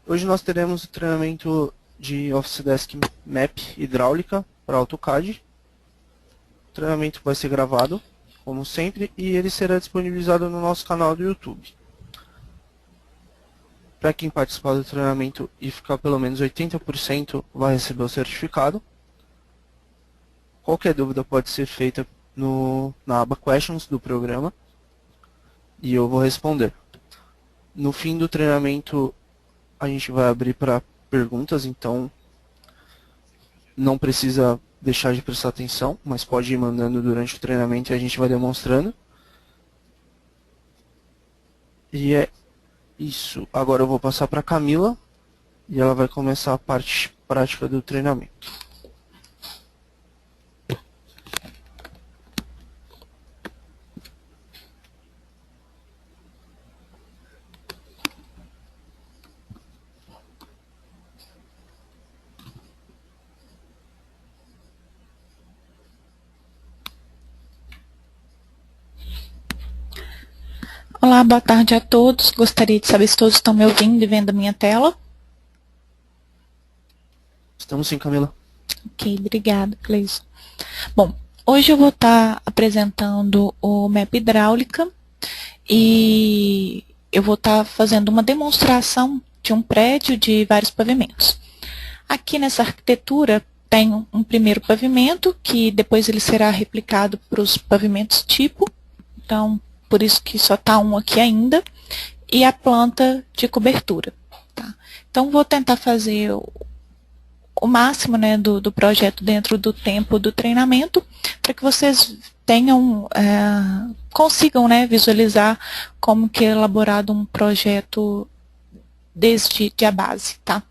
Hoje nós teremos o treinamento de Office Desk Map hidráulica para AutoCAD. O treinamento vai ser gravado, como sempre, e ele será disponibilizado no nosso canal do YouTube. Para quem participar do treinamento e ficar pelo menos 80%, vai receber o certificado. Qualquer dúvida pode ser feita na aba Questions do programa e eu vou responder. No fim do treinamento, a gente vai abrir para perguntas, então não precisa deixar de prestar atenção, mas pode ir mandando durante o treinamento e a gente vai demonstrando. E é isso. Agora eu vou passar para a Camila e ela vai começar a parte prática do treinamento. Olá, boa tarde a todos. Gostaria de saber se todos estão me ouvindo e vendo a minha tela. Estamos sim, Camila. Ok, obrigada, Cleison. Bom, hoje eu vou estar apresentando o map hidráulica e eu vou estar fazendo uma demonstração de um prédio de vários pavimentos. Aqui nessa arquitetura tem um primeiro pavimento, que depois ele será replicado para os pavimentos tipo. Então, por isso que só está um aqui ainda, e a planta de cobertura. Tá? Então, vou tentar fazer o máximo, né, do projeto dentro do tempo do treinamento, para que vocês tenham, consigam, né, visualizar como que é elaborado um projeto desde a base. Tá?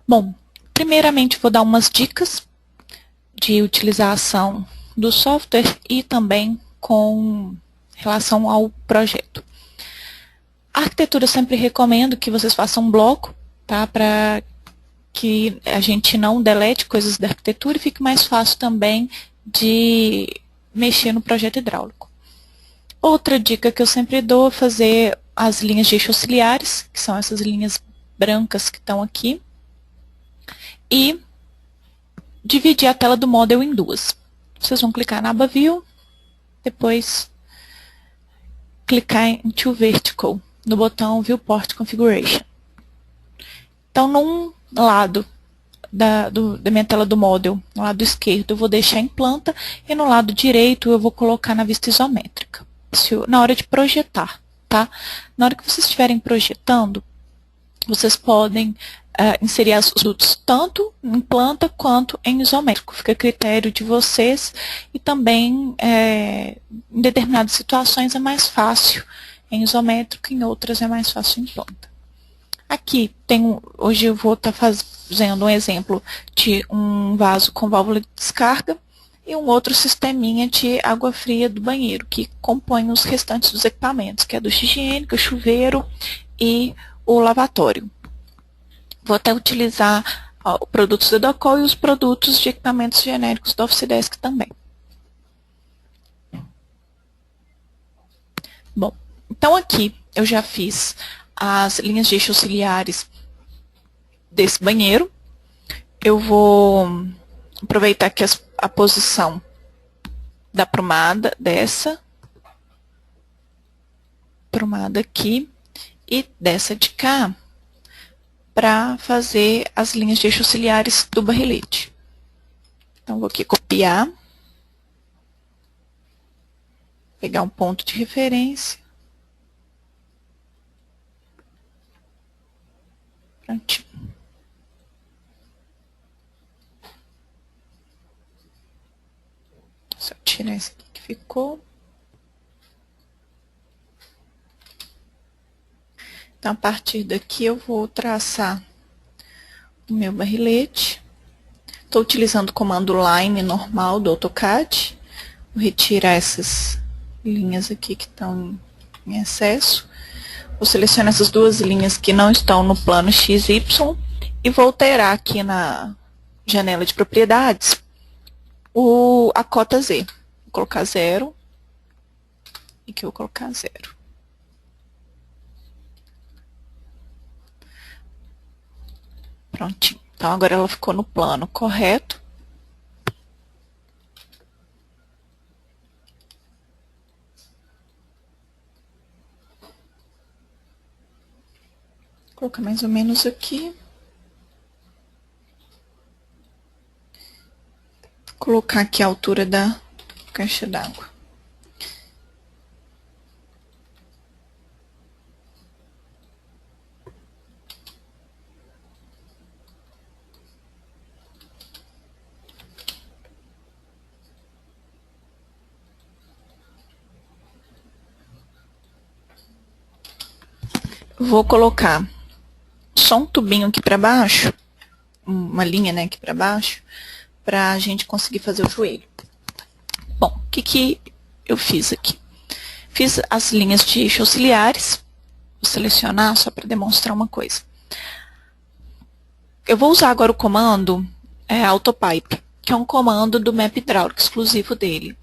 Bom, primeiramente vou dar umas dicas de utilização do software e também com relação ao projeto. A arquitetura eu sempre recomendo que vocês façam um bloco, tá? Para que a gente não delete coisas da arquitetura e fique mais fácil também de mexer no projeto hidráulico. Outra dica que eu sempre dou é fazer as linhas de eixo auxiliares, que são essas linhas brancas que estão aqui, e dividir a tela do Model em duas. Vocês vão clicar na aba View, depois clicar em To Vertical, no botão Viewport Configuration. Então, num lado da minha tela do Model, no lado esquerdo, eu vou deixar em planta, e no lado direito eu vou colocar na vista isométrica, na hora de projetar. Tá? Na hora que vocês estiverem projetando, vocês podem inserir os produtos tanto em planta quanto em isométrico. Fica a critério de vocês, e também em determinadas situações é mais fácil em isométrico, em outras é mais fácil em planta. Aqui hoje eu vou estar fazendo um exemplo de um vaso com válvula de descarga e um outro sisteminha de água fria do banheiro, que compõe os restantes dos equipamentos, que é a ducha higiênica, o chuveiro e o lavatório. Vou até utilizar produtos da Docol e os produtos de equipamentos genéricos do Office Desk também. Bom, então aqui eu já fiz as linhas de eixo auxiliares desse banheiro. Eu vou aproveitar aqui a posição da prumada, dessa prumada aqui e dessa de cá, para fazer as linhas de eixo auxiliares do barrilete. Então, vou aqui copiar, pegar um ponto de referência. Prontinho. Só tirar esse aqui que ficou. Então, a partir daqui eu vou traçar o meu barrilete. Estou utilizando o comando Line normal do AutoCAD. Vou retirar essas linhas aqui que estão em excesso. Vou selecionar essas duas linhas que não estão no plano XY e vou alterar aqui na janela de propriedades a cota Z. Vou colocar 0 e aqui eu vou colocar 0. Prontinho. Então, agora ela ficou no plano correto. Vou colocar mais ou menos aqui. Vou colocar aqui a altura da caixa d'água. Vou colocar só um tubinho aqui para baixo, uma linha, né, aqui para baixo, para a gente conseguir fazer o joelho. Bom, o que eu fiz aqui? Fiz as linhas de eixo auxiliares. Vou selecionar só para demonstrar uma coisa. Eu vou usar agora o comando AutoPipe, que é um comando do map hidráulico exclusivo dele.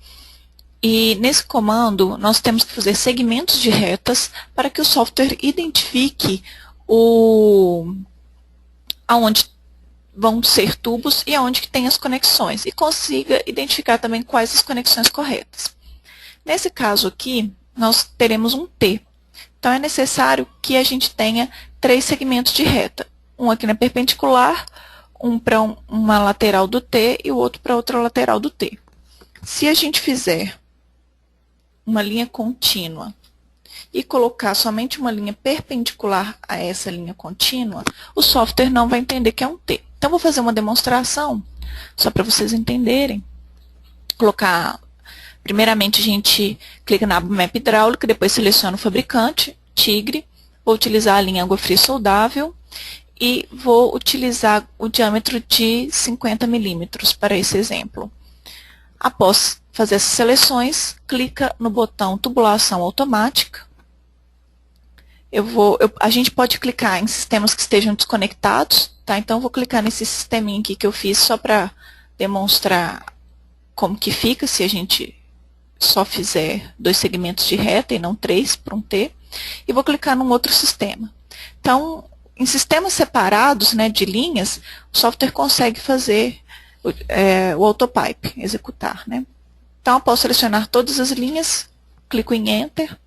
E nesse comando, nós temos que fazer segmentos de retas para que o software identifique aonde vão ser tubos e aonde que tem as conexões. E consiga identificar também quais as conexões corretas. Nesse caso aqui, nós teremos um T. Então, é necessário que a gente tenha 3 segmentos de reta. Um aqui na perpendicular, um para uma lateral do T e o outro para outra lateral do T. Se a gente fizer uma linha contínua e colocar somente uma linha perpendicular a essa linha contínua, o software não vai entender que é um T. Então, vou fazer uma demonstração, só para vocês entenderem. Primeiramente, a gente clica na aba Map Hidráulico, depois seleciona o fabricante, Tigre, vou utilizar a linha água fria soldável e vou utilizar o diâmetro de 50 milímetros para esse exemplo. Após fazer essas seleções, clica no botão Tubulação Automática. A gente pode clicar em sistemas que estejam desconectados, tá? Então, eu vou clicar nesse sisteminha aqui que eu fiz só para demonstrar como que fica se a gente só fizer 2 segmentos de reta e não 3 para um T. E vou clicar num outro sistema. Então, em sistemas separados, né, de linhas, o software consegue fazer o AutoPipe, executar, né? Então, após selecionar todas as linhas, clico em Enter.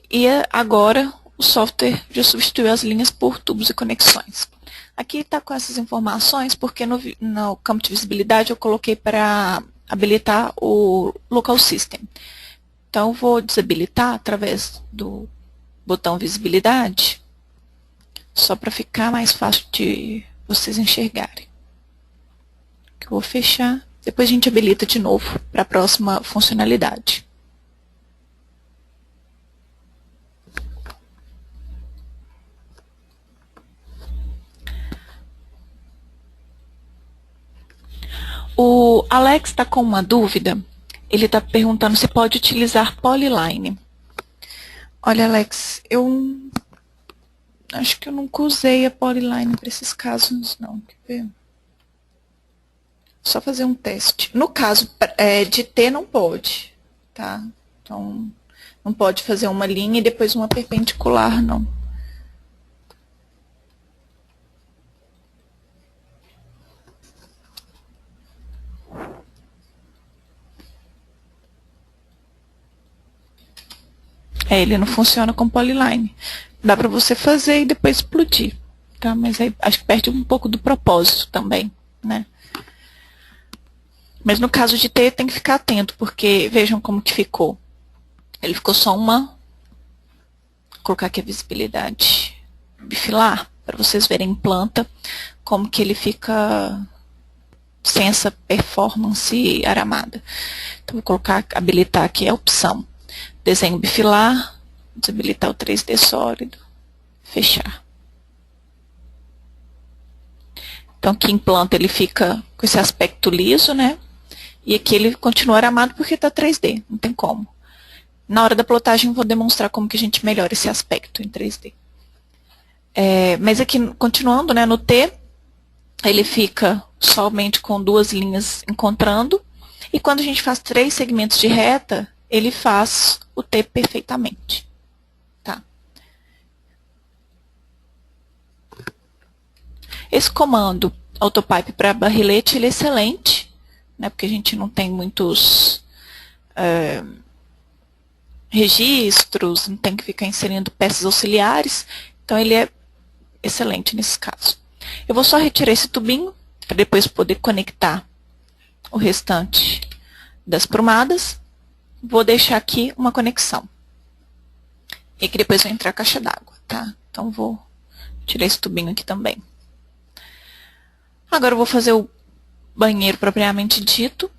E agora o software já substituiu as linhas por tubos e conexões. Aqui está com essas informações porque no campo de visibilidade eu coloquei para habilitar o Local System. Então, eu vou desabilitar através do botão Visibilidade, só para ficar mais fácil de vocês enxergarem. Eu vou fechar, depois a gente habilita de novo para a próxima funcionalidade. O Alex está com uma dúvida. Ele está perguntando se pode utilizar Polyline. Olha, Alex, eu acho que eu nunca usei a Polyline para esses casos, não. Quer ver? Só fazer um teste. No caso de T, não pode, tá? Então, não pode fazer uma linha e depois uma perpendicular, não. Ele não funciona com Polyline. Dá para você fazer e depois explodir, tá? Mas aí acho que perde um pouco do propósito também, né? Mas no caso de T, tem que ficar atento, porque vejam como que ficou. Ele ficou só uma... Vou colocar aqui a visibilidade bifilar, para vocês verem em planta, como que ele fica sem essa performance aramada. Então, vou habilitar aqui a opção Desenho bifilar, desabilitar o 3D sólido, fechar. Então, aqui em planta ele fica com esse aspecto liso, né? E aqui ele continua aramado porque está 3D, não tem como. Na hora da plotagem eu vou demonstrar como que a gente melhora esse aspecto em 3D. Mas aqui, continuando, né, no T, ele fica somente com 2 linhas encontrando. E quando a gente faz 3 segmentos de reta, ele faz o T perfeitamente. Tá? Esse comando autopipe para barrilete ele é excelente, né, porque a gente não tem muitos registros, não tem que ficar inserindo peças auxiliares, então ele é excelente nesse caso. Eu vou só retirar esse tubinho, para depois poder conectar o restante das prumadas. Vou deixar aqui uma conexão. E que depois vai entrar a caixa d'água, tá? Então vou tirar esse tubinho aqui também. Agora eu vou fazer o banheiro propriamente dito.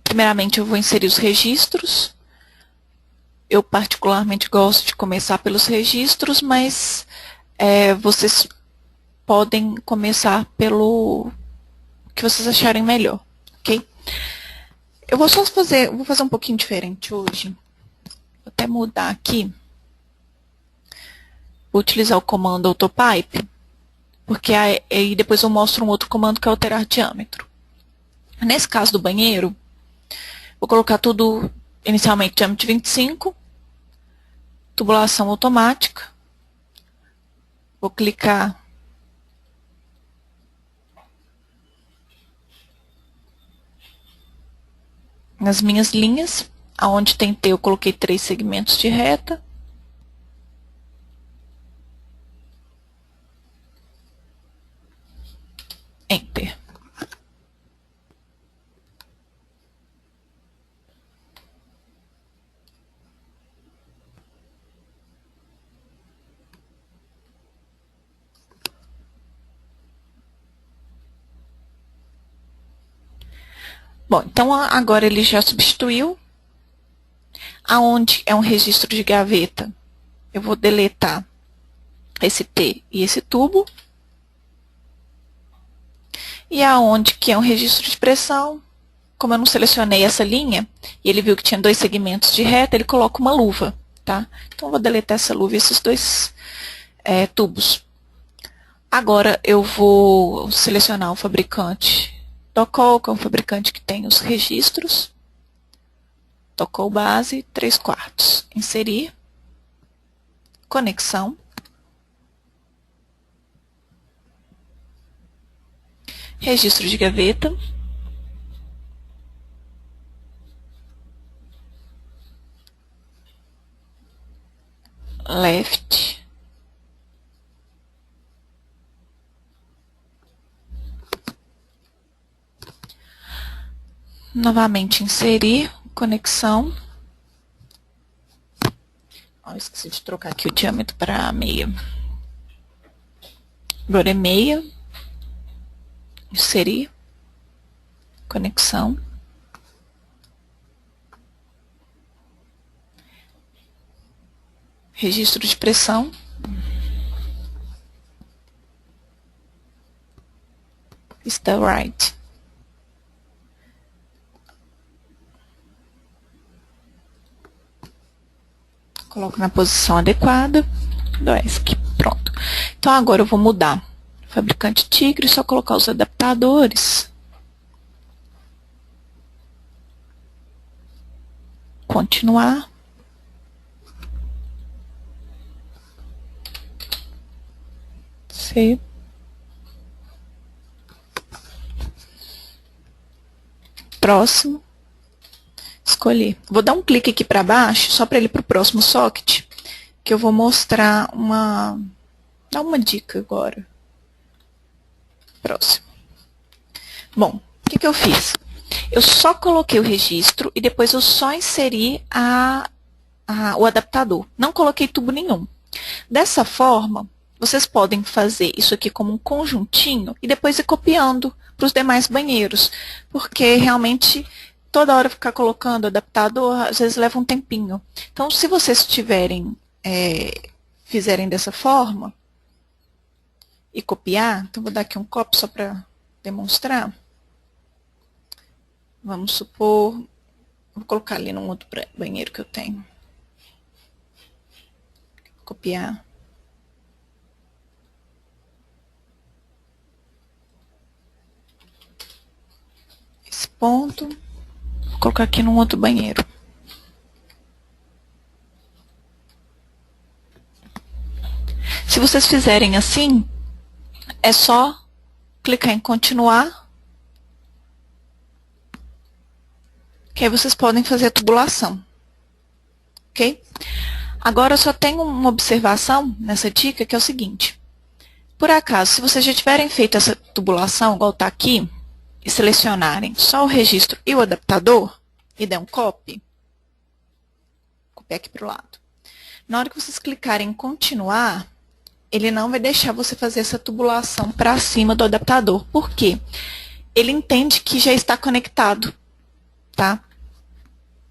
Primeiramente eu vou inserir os registros. Eu particularmente gosto de começar pelos registros, mas vocês podem começar pelo que vocês acharem melhor, ok? Eu vou vou fazer um pouquinho diferente hoje. Vou até mudar aqui. Vou utilizar o comando autopipe, porque aí depois eu mostro um outro comando que é alterar diâmetro. Nesse caso do banheiro, vou colocar tudo inicialmente diâmetro de 25, tubulação automática. Vou clicar nas minhas linhas, aonde tem T eu coloquei 3 segmentos de reta. Enter. Bom, então agora ele já substituiu. Aonde é um registro de gaveta, eu vou deletar esse T e esse tubo. E aonde que é um registro de pressão, como eu não selecionei essa linha, e ele viu que tinha 2 segmentos de reta, ele coloca uma luva, tá? Então eu vou deletar essa luva e esses 2 tubos. Agora eu vou selecionar o fabricante Tocol, que é um fabricante que tem os registros. Tocol base, 3/4. Inserir. Conexão. Registro de gaveta. Left. Novamente inserir, conexão. Esqueci de trocar aqui o diâmetro para meia. Agora é meia. Inserir, conexão. Registro de pressão. Está right. Coloco na posição adequada do ESC. Pronto. Então agora eu vou mudar. Fabricante Tigre, só colocar os adaptadores. Continuar. C. Próximo. Escolher. Vou dar um clique aqui para baixo, só para ele ir para o próximo socket, que eu vou mostrar dar uma dica agora. Próximo. Bom, o que eu fiz? Eu só coloquei o registro e depois eu só inseri o adaptador. Não coloquei tubo nenhum. Dessa forma, vocês podem fazer isso aqui como um conjuntinho e depois ir copiando para os demais banheiros, porque realmente toda hora ficar colocando adaptador, às vezes leva um tempinho. Então, se vocês fizerem dessa forma e copiar, então vou dar aqui um copy só para demonstrar. Vamos supor, vou colocar ali num outro banheiro que eu tenho. Copiar. ponto. Vou colocar aqui num outro banheiro. Se vocês fizerem assim, é só clicar em continuar, que aí vocês podem fazer a tubulação, ok? Agora, eu só tenho uma observação nessa dica, que é o seguinte. Por acaso, se vocês já tiverem feito essa tubulação, igual está aqui, e selecionarem só o registro e o adaptador, e der um copy, copiar aqui para o lado. Na hora que vocês clicarem em continuar, ele não vai deixar você fazer essa tubulação para cima do adaptador. Por quê? Ele entende que já está conectado, tá?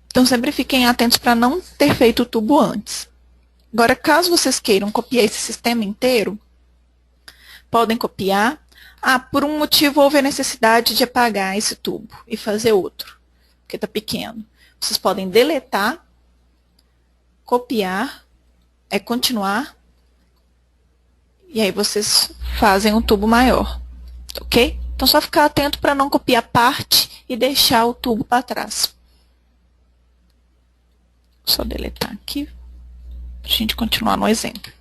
Então, sempre fiquem atentos para não ter feito o tubo antes. Agora, caso vocês queiram copiar esse sistema inteiro, podem copiar. Ah, por um motivo houve a necessidade de apagar esse tubo e fazer outro, porque está pequeno. Vocês podem deletar, copiar, continuar, e aí vocês fazem um tubo maior, ok? Então, só ficar atento para não copiar parte e deixar o tubo para trás. Só deletar aqui, para a gente continuar no exemplo.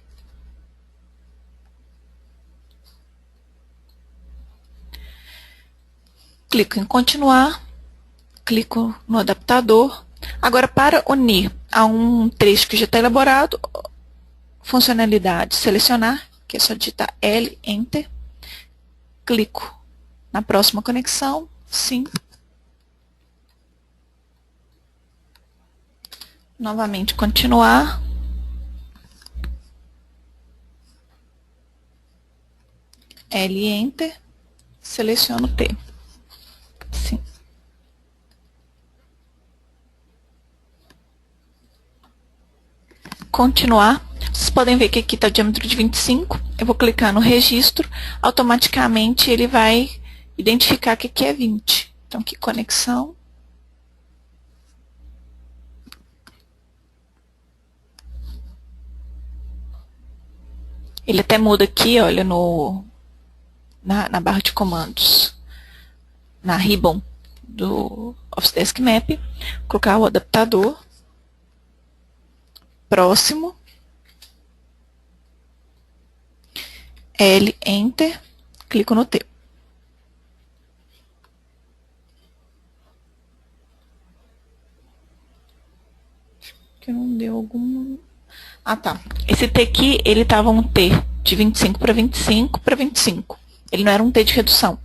Clico em continuar, clico no adaptador. Agora, para unir a um trecho que já está elaborado, funcionalidade selecionar, que é só digitar L, Enter. Clico na próxima conexão, sim. Novamente continuar. L, Enter. Seleciono T. Sim. Continuar. Vocês podem ver que aqui está o diâmetro de 25. Eu vou clicar no registro. Automaticamente ele vai identificar que aqui é 20. Então, aqui conexão. Ele até muda aqui, olha, na barra de comandos, na ribbon do Office Desk Map. Vou colocar o adaptador. Próximo. L, Enter. Clico no T. Acho que não deu algum... Ah, tá. Esse T aqui, ele estava um T de 25 para 25 para 25. Ele não era um T de redução.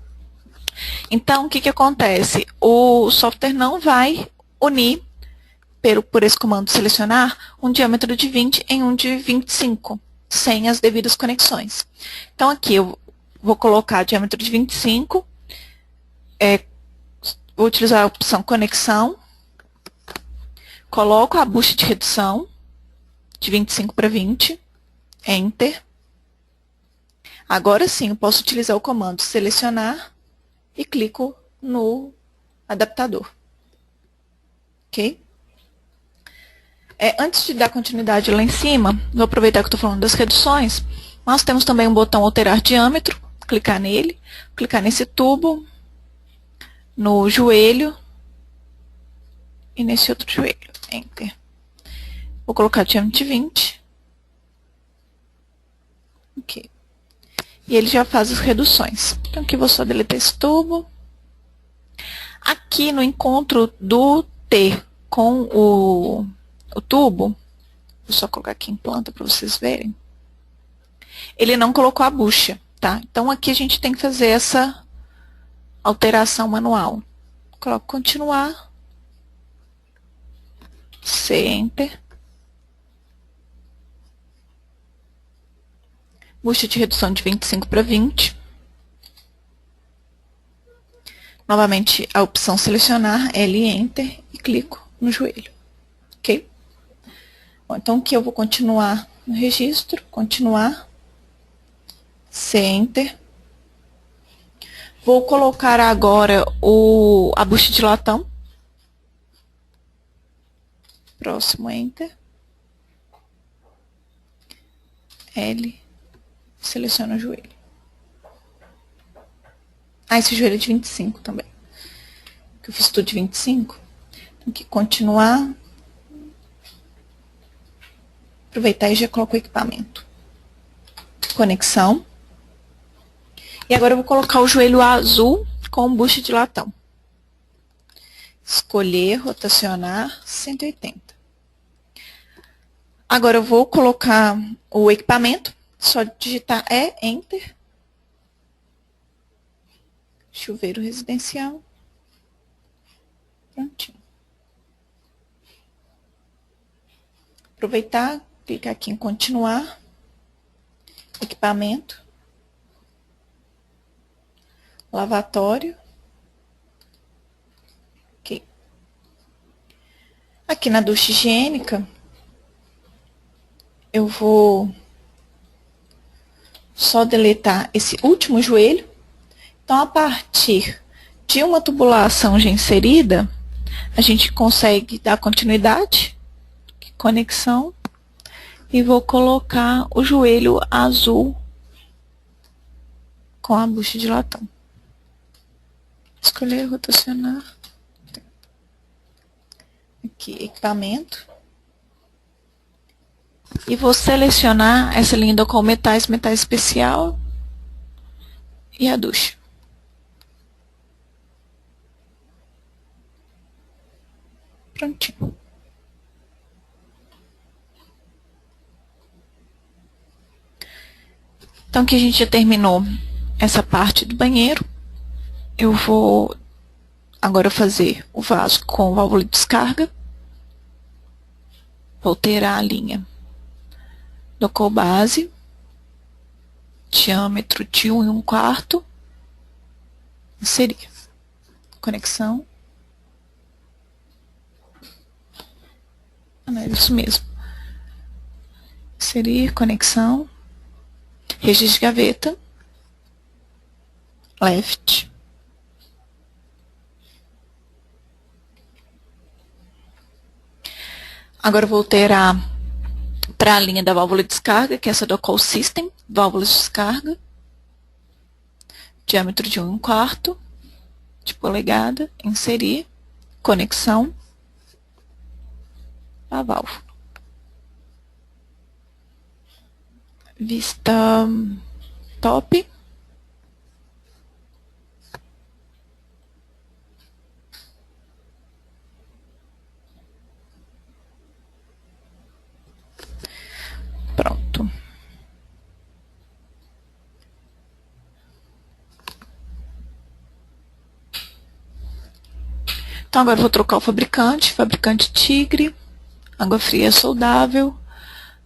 Então, o que acontece? O software não vai unir, por esse comando selecionar, um diâmetro de 20 em um de 25, sem as devidas conexões. Então, aqui eu vou colocar diâmetro de 25, vou utilizar a opção conexão, coloco a bucha de redução, de 25 para 20, Enter. Agora sim, eu posso utilizar o comando selecionar e clico no adaptador. Ok? Antes de dar continuidade lá em cima, vou aproveitar que estou falando das reduções. Nós temos também um botão alterar diâmetro, clicar nele, clicar nesse tubo, no joelho e nesse outro joelho. Enter. Vou colocar diâmetro de 20. Ok. E ele já faz as reduções. Então, aqui vou só deletar esse tubo. Aqui no encontro do T com o tubo, vou só colocar aqui em planta para vocês verem. Ele não colocou a bucha, tá? Então, aqui a gente tem que fazer essa alteração manual. Coloco continuar. C, Enter. Bucha de redução de 25 para 20. Novamente, a opção selecionar, L, Enter, e clico no joelho. Ok? Bom, então, aqui eu vou continuar no registro, continuar, C, Enter. Vou colocar agora a bucha de latão. Próximo, Enter. L, seleciono o joelho. Esse joelho é de 25 também. que eu fiz tudo de 25. Então, aqui, continuar. Aproveitar e já coloco o equipamento. Conexão. E agora eu vou colocar o joelho azul com o bucho de latão. Escolher, rotacionar, 180. Agora eu vou colocar o equipamento. Só digitar Enter. Chuveiro residencial. Prontinho. Aproveitar, clicar aqui em continuar. Equipamento. Lavatório. Ok. Aqui na ducha higiênica, eu vou só deletar esse último joelho. Então, a partir de uma tubulação já inserida, a gente consegue dar continuidade, conexão, e vou colocar o joelho azul com a bucha de latão. Escolher, rotacionar. Aqui, equipamento. E vou selecionar essa linha com metais especial e a ducha. Prontinho. Então, que a gente já terminou essa parte do banheiro, eu vou agora fazer o vaso com válvula de descarga. Vou alterar a linha do base, diâmetro de 1,25. Inserir. Conexão. Não é isso mesmo. Inserir, conexão. Registro de gaveta. Left. Agora eu vou alterar para a linha da válvula de descarga, que é essa do Call System, válvula de descarga. Diâmetro de 1,25 de polegada. Inserir. Conexão. A válvula. Vista top. Pronto. Então, agora eu vou trocar o fabricante. Fabricante Tigre. Água fria soldável.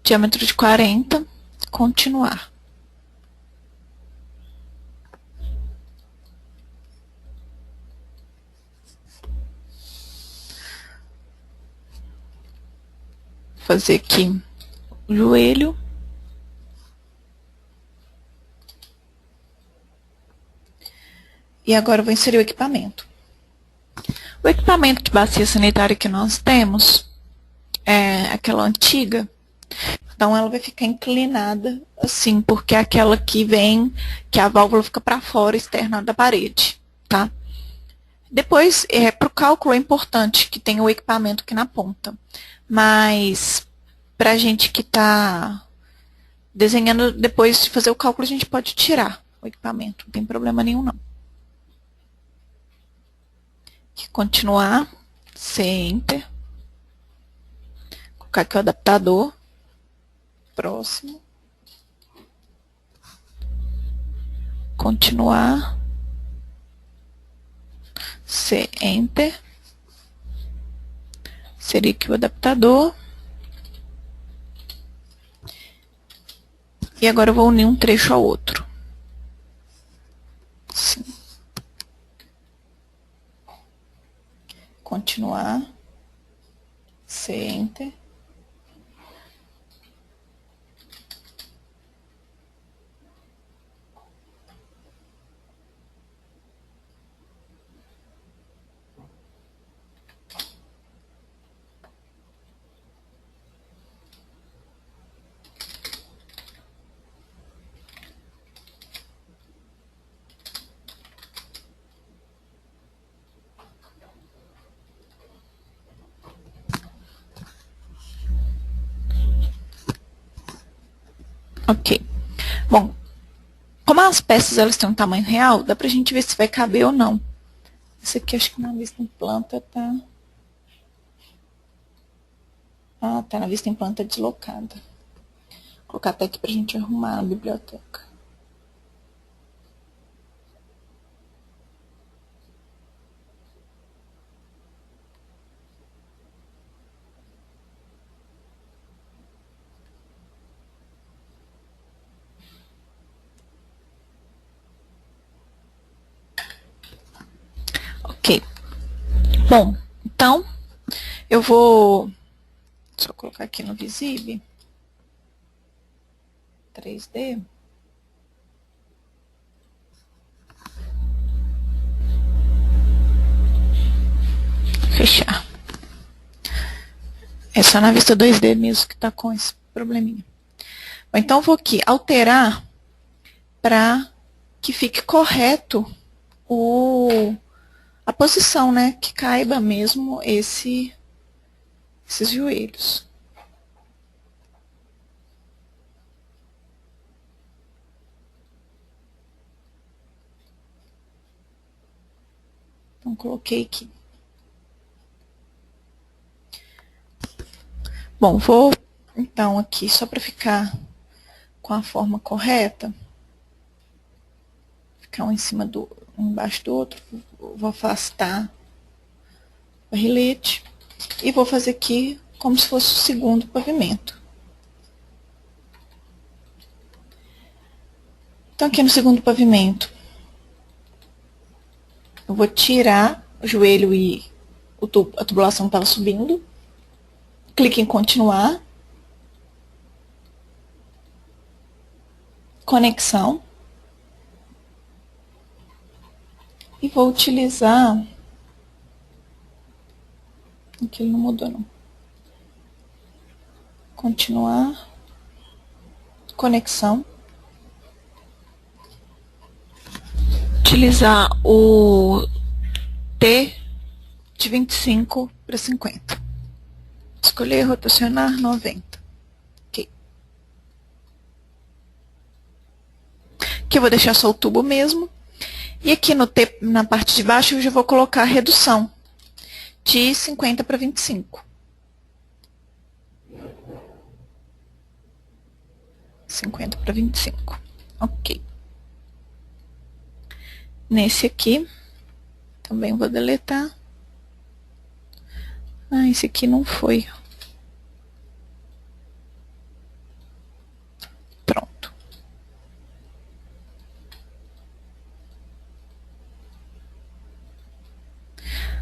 Diâmetro de 40. Continuar. Fazer aqui o joelho. E agora eu vou inserir o equipamento. O equipamento de bacia sanitária que nós temos é aquela antiga. Então, ela vai ficar inclinada assim, porque é aquela que vem, que a válvula fica para fora, externa da parede, tá? Depois, para o cálculo é importante que tenha o equipamento aqui na ponta. Mas, para a gente que está desenhando, depois de fazer o cálculo, a gente pode tirar o equipamento. Não tem problema nenhum, não. Aqui, continuar. Enter. Colocar aqui o adaptador. Próximo. Continuar. Enter. Seria aqui o adaptador. E agora eu vou unir um trecho ao outro. Assim. Continuar. Enter. Ok. Bom, como as peças elas têm um tamanho real, dá pra gente ver se vai caber ou não. Esse aqui acho que na vista em planta tá... Ah, tá na vista em planta deslocada. Vou colocar até aqui pra gente arrumar na biblioteca. Ok. Bom, então eu vou só colocar aqui no Visib 3D. Fechar. É só na vista 2D mesmo que tá com esse probleminha. Bom, então eu vou aqui alterar para que fique correto a posição, né? Que caiba mesmo esses joelhos. Então, coloquei aqui. Bom, vou, então, aqui, só para ficar com a forma correta, ficar um em cima do, um embaixo do outro, vou afastar o barrilete e vou fazer aqui como se fosse o segundo pavimento. Então, aqui no segundo pavimento, eu vou tirar o joelho e a tubulação estava subindo. Clique em continuar. Conexão. E vou utilizar... Aqui ele não mudou, não. Continuar. Conexão. Utilizar o T de 25 para 50. Escolher rotacionar 90. Ok. Aqui eu vou deixar só o tubo mesmo. E aqui no T, na parte de baixo, eu já vou colocar a redução de 50 para 25. 50 para 25. Ok. Nesse aqui, também vou deletar. Ah, esse aqui não foi. Pronto.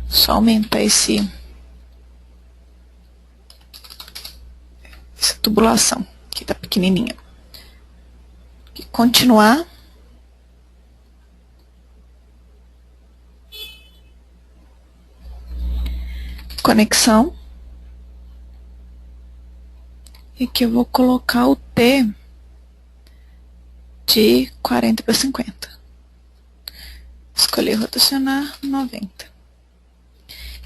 Só aumentar essa tubulação, que tá pequenininha. Continuar. Conexão. E aqui eu vou colocar o T de 40 para 50. Escolher rotacionar 90.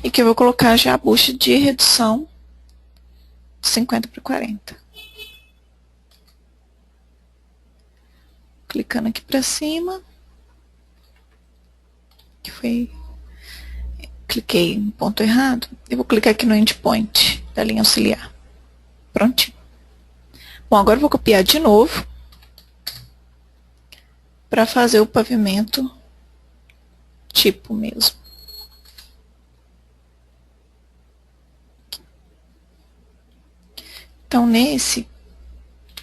E aqui eu vou colocar já a bucha de redução de 50 para 40. Clicando aqui para cima. Que foi... Cliquei em ponto errado. Eu vou clicar aqui no endpoint da linha auxiliar. Prontinho. Bom, agora eu vou copiar de novo para fazer o pavimento tipo mesmo. Então, nesse,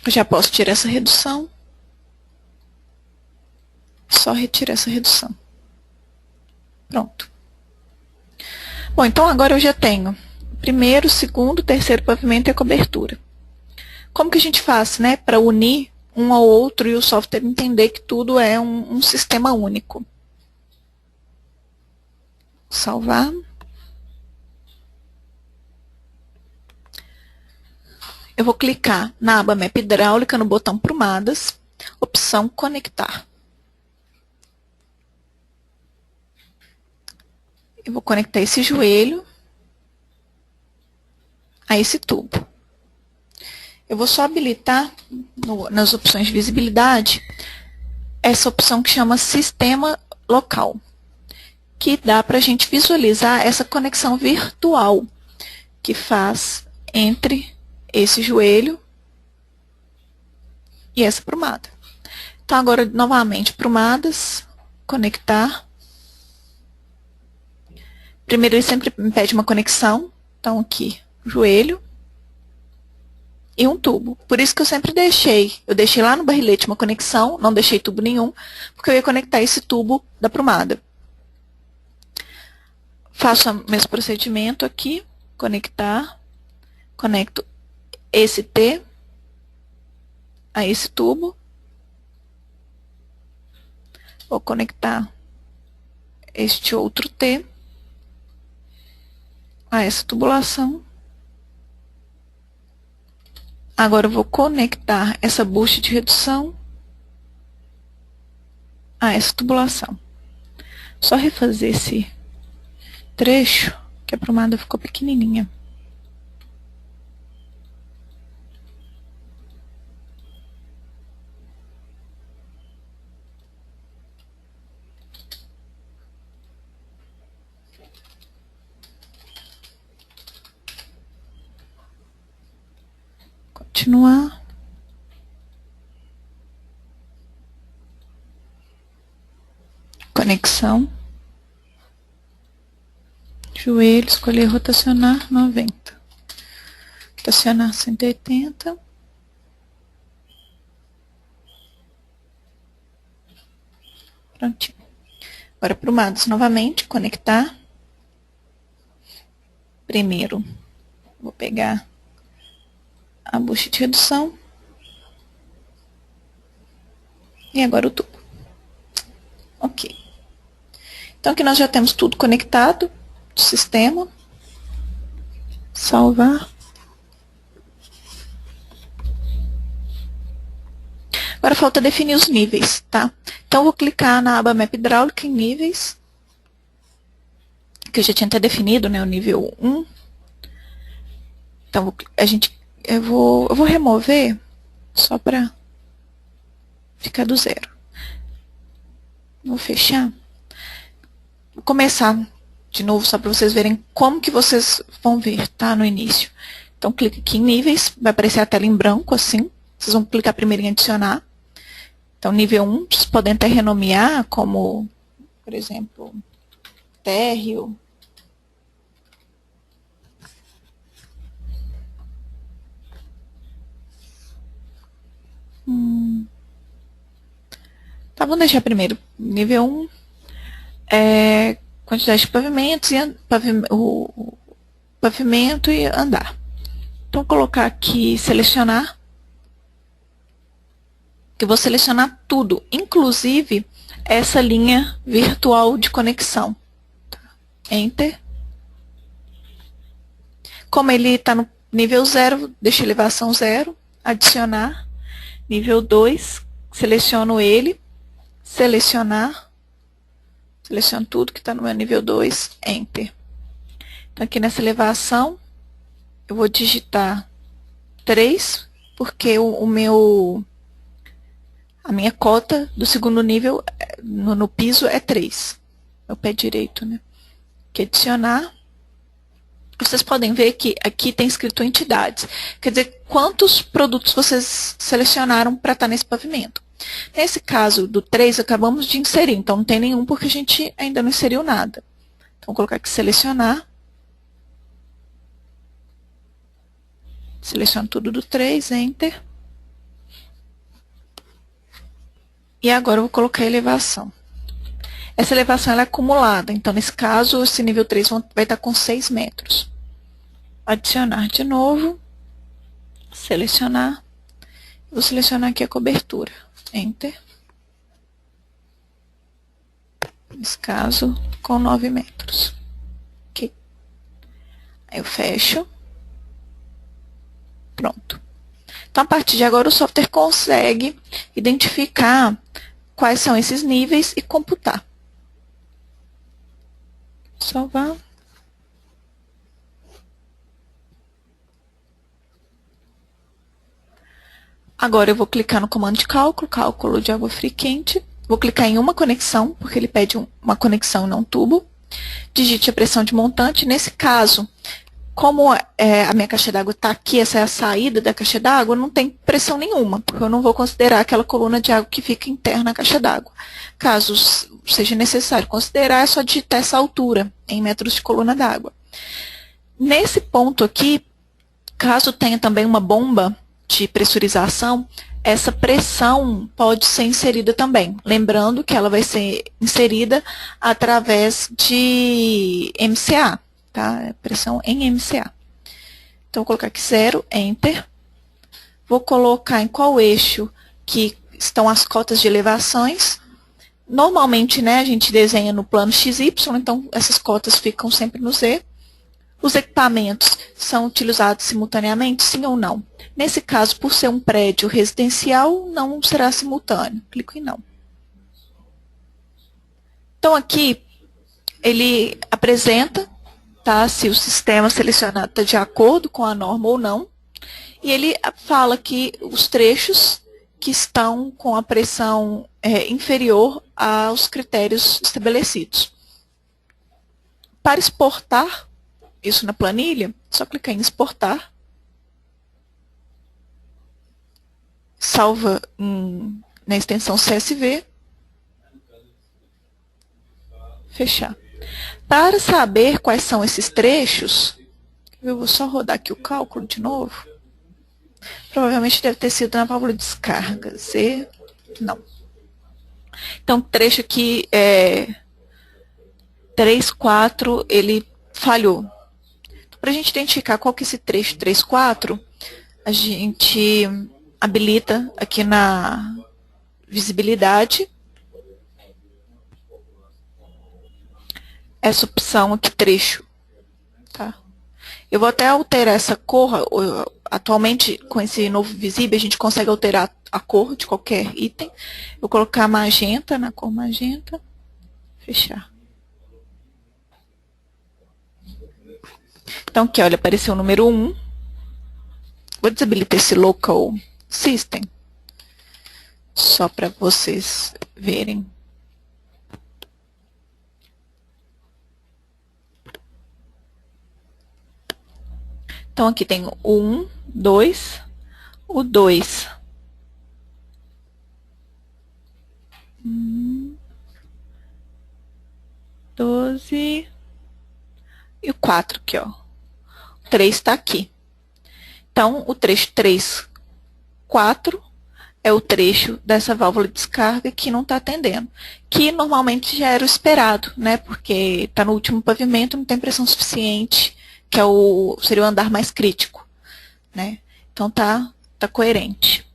eu já posso tirar essa redução. Só retirar essa redução. Pronto. Bom, então agora eu já tenho o primeiro, o segundo, o terceiro pavimento e a cobertura. Como que a gente faz, né, para unir um ao outro e o software entender que tudo é um sistema único? Salvar. Eu vou clicar na aba Map Hidráulica, no botão Prumadas, opção Conectar. Eu vou conectar esse joelho a esse tubo. Eu vou só habilitar nas opções de visibilidade essa opção que chama Sistema Local, que dá para a gente visualizar essa conexão virtual que faz entre esse joelho e essa prumada. Então, agora, novamente, prumadas, conectar. Primeiro, ele sempre me pede uma conexão. Então, aqui, joelho e um tubo. Por isso que eu sempre eu deixei lá no barrilete uma conexão, não deixei tubo nenhum, porque eu ia conectar esse tubo da prumada. Faço o mesmo procedimento aqui, conectar, conecto esse T a esse tubo. Vou conectar este outro T a essa tubulação. Agora eu vou conectar essa bucha de redução a essa tubulação. Só refazer esse trecho, que a prumada ficou pequenininha. Continuar. Conexão. Joelho, escolher rotacionar 90. Rotacionar 180. Prontinho. Agora, prumadas novamente, conectar. Primeiro, vou pegar a bucha de redução. E agora o tubo. Ok. Então, aqui nós já temos tudo conectado do sistema. Salvar. Agora falta definir os níveis, tá? Então, eu vou clicar na aba Map Hidráulica em níveis, que eu já tinha até definido, né, o nível 1. Então, eu vou remover só para ficar do 0. Vou fechar. Vou começar de novo, só para vocês verem como que vocês vão ver, tá, no início. Então, clique aqui em níveis, vai aparecer a tela em branco, assim. Vocês vão clicar primeiro em adicionar. Então, nível 1, vocês podem até renomear como, por exemplo, térreo. Tá, vamos deixar primeiro nível 1. Quantidade de pavimentos e o pavimento e andar. Então, vou colocar aqui selecionar. Que eu vou selecionar tudo, inclusive essa linha virtual de conexão. Enter. Como ele está no nível 0, deixo elevação 0, adicionar. Nível 2, seleciono ele, selecionar, seleciono tudo que está no meu nível 2, Enter. Então, aqui nessa elevação, eu vou digitar 3, porque a minha cota do segundo nível no piso é 3. Meu pé direito, né? Aqui adicionar. Vocês podem ver que aqui tem escrito entidades. Quer dizer, quantos produtos vocês selecionaram para estar nesse pavimento. Nesse caso do 3, acabamos de inserir. Então, não tem nenhum porque a gente ainda não inseriu nada. Então, vou colocar aqui selecionar. Seleciono tudo do 3, Enter. E agora eu vou colocar a elevação. Essa elevação ela é acumulada, então nesse caso esse nível 3 vai estar com 6 metros. Adicionar de novo, selecionar, vou selecionar aqui a cobertura, Enter. Nesse caso, com 9 metros. Ok. Aí eu fecho. Pronto. Então, a partir de agora, o software consegue identificar quais são esses níveis e computar. Salvar. Agora eu vou clicar no comando de cálculo, cálculo de água fria e quente. Vou clicar em uma conexão, porque ele pede uma conexão e não um tubo. Digite a pressão de montante. Nesse caso, como a minha caixa d'água está aqui, essa é a saída da caixa d'água, não tem pressão nenhuma, porque eu não vou considerar aquela coluna de água que fica interna na caixa d'água. Caso seja necessário considerar, é só digitar essa altura em metros de coluna d'água. Nesse ponto aqui, caso tenha também uma bomba de pressurização, essa pressão pode ser inserida também. Lembrando que ela vai ser inserida através de MCA, tá? Pressão em MCA. Então, vou colocar aqui 0, Enter. Vou colocar em qual eixo que estão as cotas de elevações. Normalmente, né, a gente desenha no plano XY, então essas cotas ficam sempre no Z. Os equipamentos são utilizados simultaneamente, sim ou não? Nesse caso, por ser um prédio residencial, não será simultâneo. Clico em não. Então, aqui, ele apresenta, tá, se o sistema selecionado está de acordo com a norma ou não. E ele fala que os trechos que estão com a pressão inferior aos critérios estabelecidos. Para exportar isso na planilha, só clicar em exportar. Salva na extensão CSV. Fechar. Para saber quais são esses trechos, eu vou só rodar aqui o cálculo de novo. Provavelmente deve ter sido na válvula de descarga. Z, não. Então, trecho aqui 3, 4, ele falhou. Para a gente identificar qual que é esse trecho 3, 4, a gente habilita aqui na visibilidade essa opção aqui, trecho. Tá? Eu vou até alterar essa cor. Atualmente, com esse novo visível, a gente consegue alterar a cor de qualquer item. Vou colocar magenta, na cor magenta. Fechar. Então, aqui, olha, apareceu o número 1. Vou desabilitar esse Local System, só para vocês verem. Então, aqui tem o 1, 2, o 2. 12 e o 4 aqui, ó. O 3 está aqui. Então, o trecho 3, 4 é o trecho dessa válvula de descarga que não está atendendo. Que normalmente já era o esperado, né? Porque está no último pavimento, não tem pressão suficiente, que seria o andar mais crítico, né? Então, tá coerente.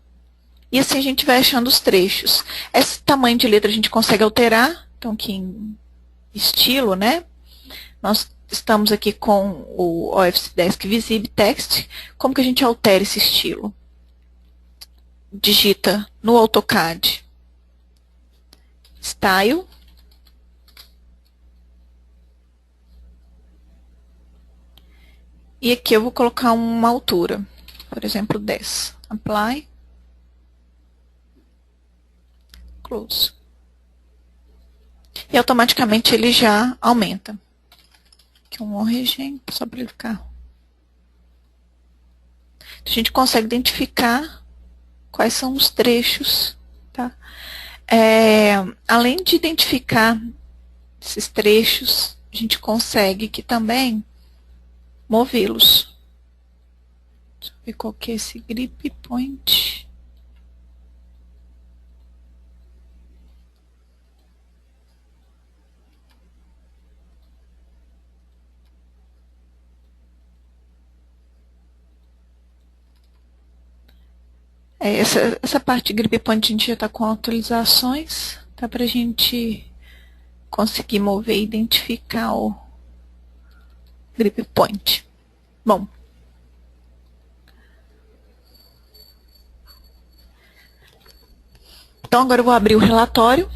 E assim a gente vai achando os trechos. Esse tamanho de letra a gente consegue alterar. Então, aqui em estilo, né? Nós estamos aqui com o Office Desk Visible Text. Como que a gente altera esse estilo? Digita no AutoCAD Style. E aqui eu vou colocar uma altura. Por exemplo, 10. Apply. Close. E automaticamente ele já aumenta. Aqui um origem, só para ele ficar. A gente consegue identificar quais são os trechos. Tá? Além de identificar esses trechos, a gente consegue aqui também movê-los. Deixa eu ver qual que é esse grip point. Essa parte de grip point a gente já está com atualizações, tá, para a gente conseguir mover e identificar o grip point. Bom, então agora eu vou abrir o relatório.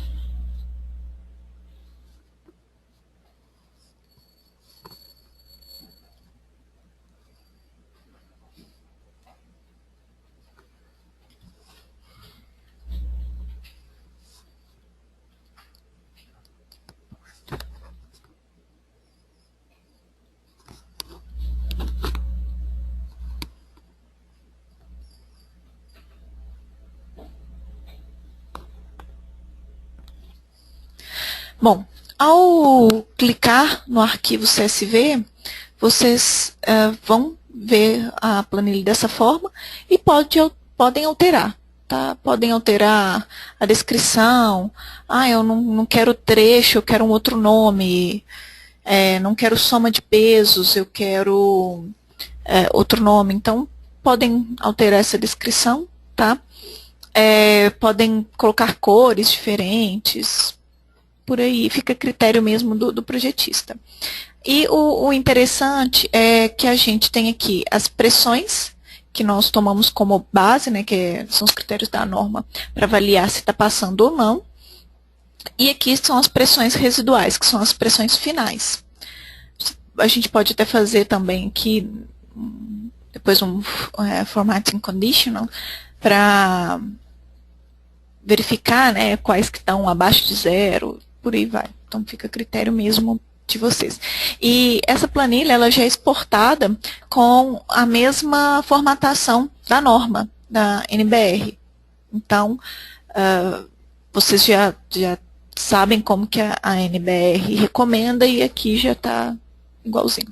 Bom, ao clicar no arquivo CSV, vocês vão ver a planilha dessa forma e podem alterar. Tá? Podem alterar a descrição. Eu não quero trecho, eu quero um outro nome. Não quero soma de pesos, eu quero outro nome. Então, podem alterar essa descrição, tá? Podem colocar cores diferentes, por aí, fica a critério mesmo do projetista. E o interessante é que a gente tem aqui as pressões, que nós tomamos como base, né, que são os critérios da norma, para avaliar se está passando ou não. E aqui são as pressões residuais, que são as pressões finais. A gente pode até fazer também aqui, depois um formatting conditional, para verificar, né, quais que estão abaixo de 0, por aí vai. Então fica a critério mesmo de vocês. E essa planilha ela já é exportada com a mesma formatação da norma, da NBR. Então, vocês já sabem como que a NBR recomenda e aqui já está igualzinho.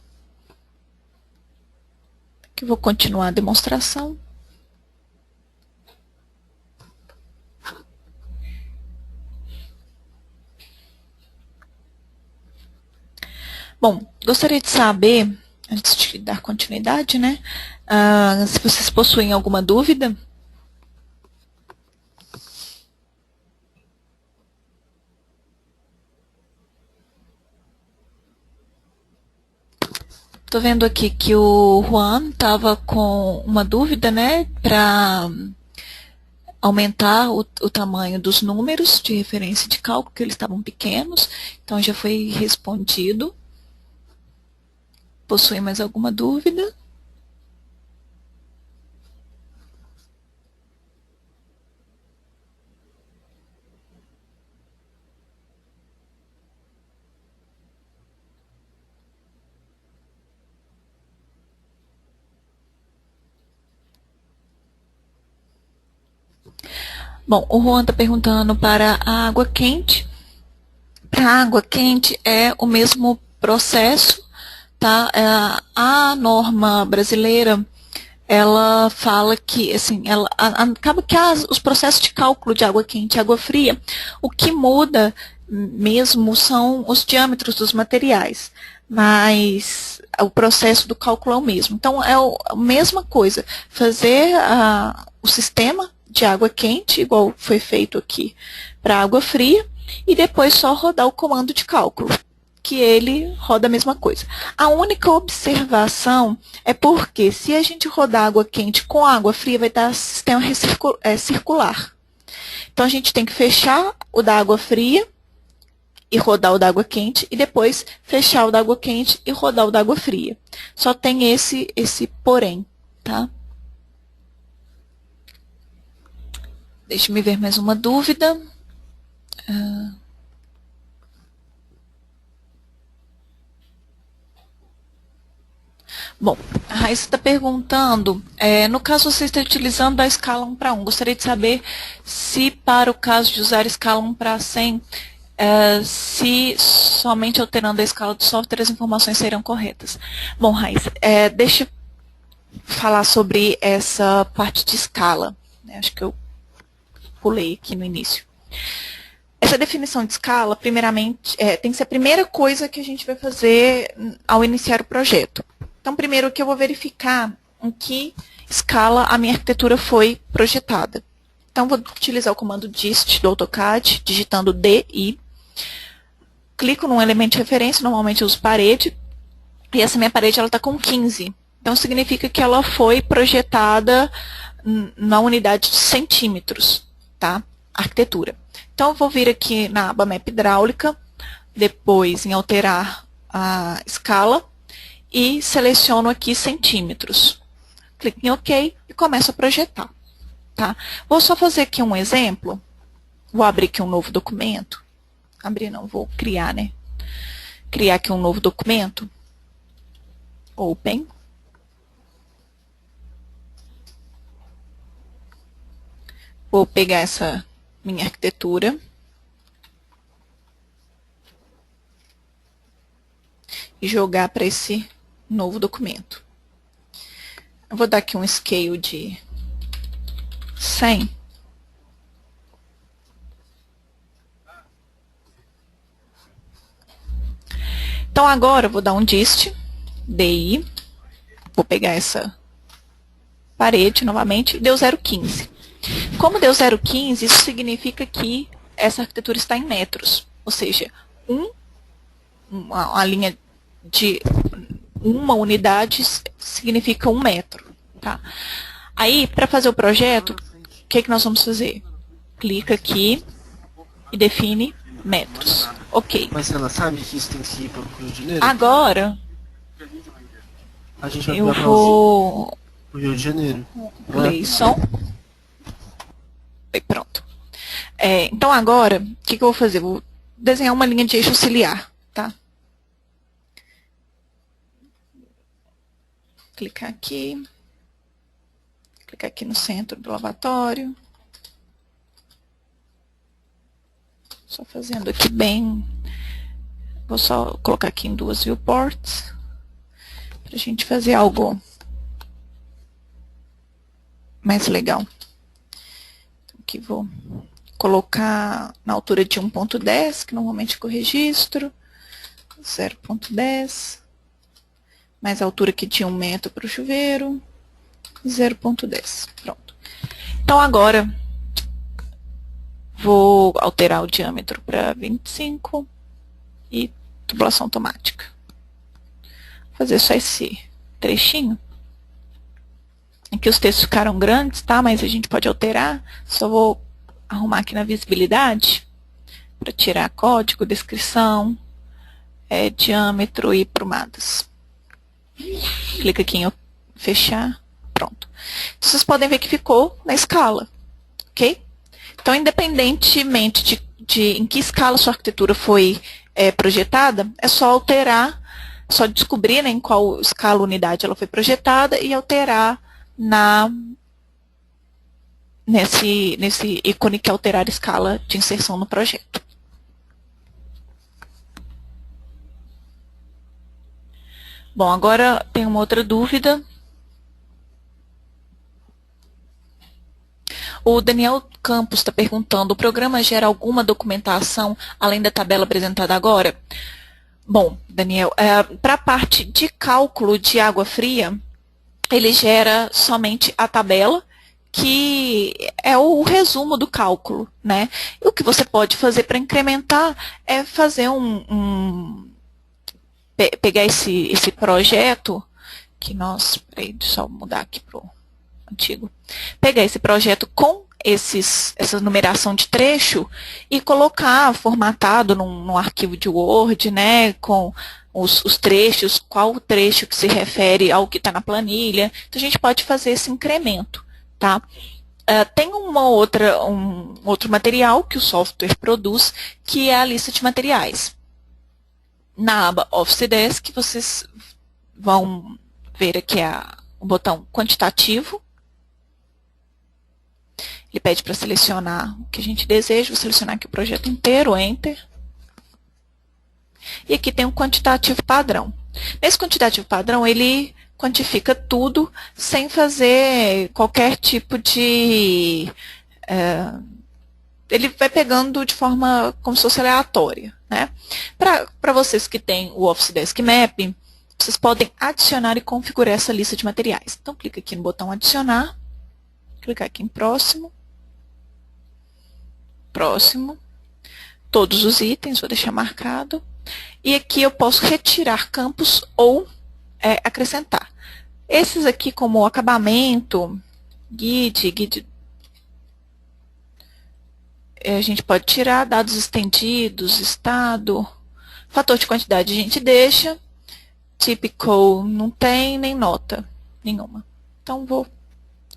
Aqui eu vou continuar a demonstração. Bom, gostaria de saber, antes de dar continuidade, né, se vocês possuem alguma dúvida. Estou vendo aqui que o Juan estava com uma dúvida, né, para aumentar o tamanho dos números de referência de cálculo, que eles estavam pequenos, então já foi respondido. Possui mais alguma dúvida? Bom, o Juan está perguntando para a água quente. Para a água quente é o mesmo processo, tá? A norma brasileira, ela fala que, assim, acaba que os processos de cálculo de água quente e água fria, o que muda mesmo são os diâmetros dos materiais, mas o processo do cálculo é o mesmo. Então, é a mesma coisa, fazer o sistema de água quente, igual foi feito aqui para água fria, e depois só rodar o comando de cálculo, que ele roda a mesma coisa. A única observação é porque se a gente rodar água quente com água fria, vai dar sistema circular. Então, a gente tem que fechar o da água fria e rodar o da água quente, e depois fechar o da água quente e rodar o da água fria. Só tem esse porém, tá? Deixa-me ver mais uma dúvida. Bom, a Raíssa está perguntando, no caso você está utilizando a escala 1 para 1, gostaria de saber se para o caso de usar a escala 1 para 100, se somente alterando a escala do software as informações serão corretas. Bom, Raíssa, deixa eu falar sobre essa parte de escala, né? Acho que eu pulei aqui no início. Essa definição de escala, primeiramente, tem que ser a primeira coisa que a gente vai fazer ao iniciar o projeto. Então, primeiro que eu vou verificar em que escala a minha arquitetura foi projetada. Então, vou utilizar o comando dist do AutoCAD, digitando DI. Clico num elemento de referência, normalmente eu uso parede, e essa minha parede está com 15. Então, significa que ela foi projetada na unidade de centímetros, tá? Arquitetura. Então, eu vou vir aqui na aba Map Hidráulica, depois em alterar a escala, e seleciono aqui centímetros. Clico em OK e começo a projetar. Tá? Vou só fazer aqui um exemplo. Vou abrir aqui um novo documento. Abrir não, vou criar, né? Criar aqui um novo documento. Open. Vou pegar essa minha arquitetura. e jogar para esse novo documento. Eu vou dar aqui um scale de 100. Então agora eu vou dar um dist, DI, vou pegar essa parede novamente, deu 0,15. Como deu 0,15, isso significa que essa arquitetura está em metros, ou seja, uma linha de uma unidade significa 1 metro. Tá? Aí, para fazer o projeto, o que nós vamos fazer? Clica aqui e define metros. Ok. Mas ela sabe que isso tem que ir para o Rio de Janeiro? Agora, A gente vai eu para vou... o Rio de Janeiro. Gleison. E pronto. Então agora, o que eu vou fazer? Vou desenhar uma linha de eixo ciliar. Tá? Clicar aqui. Clicar aqui no centro do lavatório. Só fazendo aqui bem. Vou só colocar aqui em 2 viewports. Para a gente fazer algo mais legal. Então, aqui vou colocar na altura de 1.10, que normalmente eu registro. 0.10. Mais a altura aqui de 1 metro para o chuveiro. 0.10. Pronto. Então, agora, vou alterar o diâmetro para 25 e tubulação automática. Vou fazer só esse trechinho. Aqui os textos ficaram grandes, tá? Mas a gente pode alterar. Só vou arrumar aqui na visibilidade para tirar código, descrição, diâmetro e prumadas. Clica aqui em fechar. Pronto. Então, vocês podem ver que ficou na escala. Ok? Então, independentemente de em que escala sua arquitetura foi projetada, é só alterar, só descobrir, né, em qual escala unidade ela foi projetada e alterar nesse ícone que é alterar escala de inserção no projeto. Bom, agora tem uma outra dúvida. O Daniel Campos está perguntando, o programa gera alguma documentação além da tabela apresentada agora? Bom, Daniel, para a parte de cálculo de água fria, ele gera somente a tabela, que é o resumo do cálculo, né? E o que você pode fazer para incrementar é fazer pegar esse projeto, que nós... Peraí, deixa eu mudar aqui para o antigo. Pegar esse projeto com essa numeração de trecho e colocar formatado num arquivo de Word, né, com os trechos, qual o trecho que se refere ao que está na planilha. Então, a gente pode fazer esse incremento. Tá? Tem um outro material que o software produz, que é a lista de materiais. Na aba Office Desk, vocês vão ver aqui o botão quantitativo. Ele pede para selecionar o que a gente deseja. Vou selecionar aqui o projeto inteiro, Enter. E aqui tem um quantitativo padrão. Nesse quantitativo padrão, ele quantifica tudo sem fazer qualquer tipo de... ele vai pegando de forma como se fosse aleatória. Né? Para vocês que têm o Office Desk Map, vocês podem adicionar e configurar essa lista de materiais. Então, clica aqui no botão adicionar, clicar aqui em próximo, próximo, todos os itens, vou deixar marcado. E aqui eu posso retirar campos ou acrescentar. Esses aqui, como acabamento, guide, a gente pode tirar dados estendidos, estado, fator de quantidade a gente deixa, typical não tem, nem nota nenhuma. Então, vou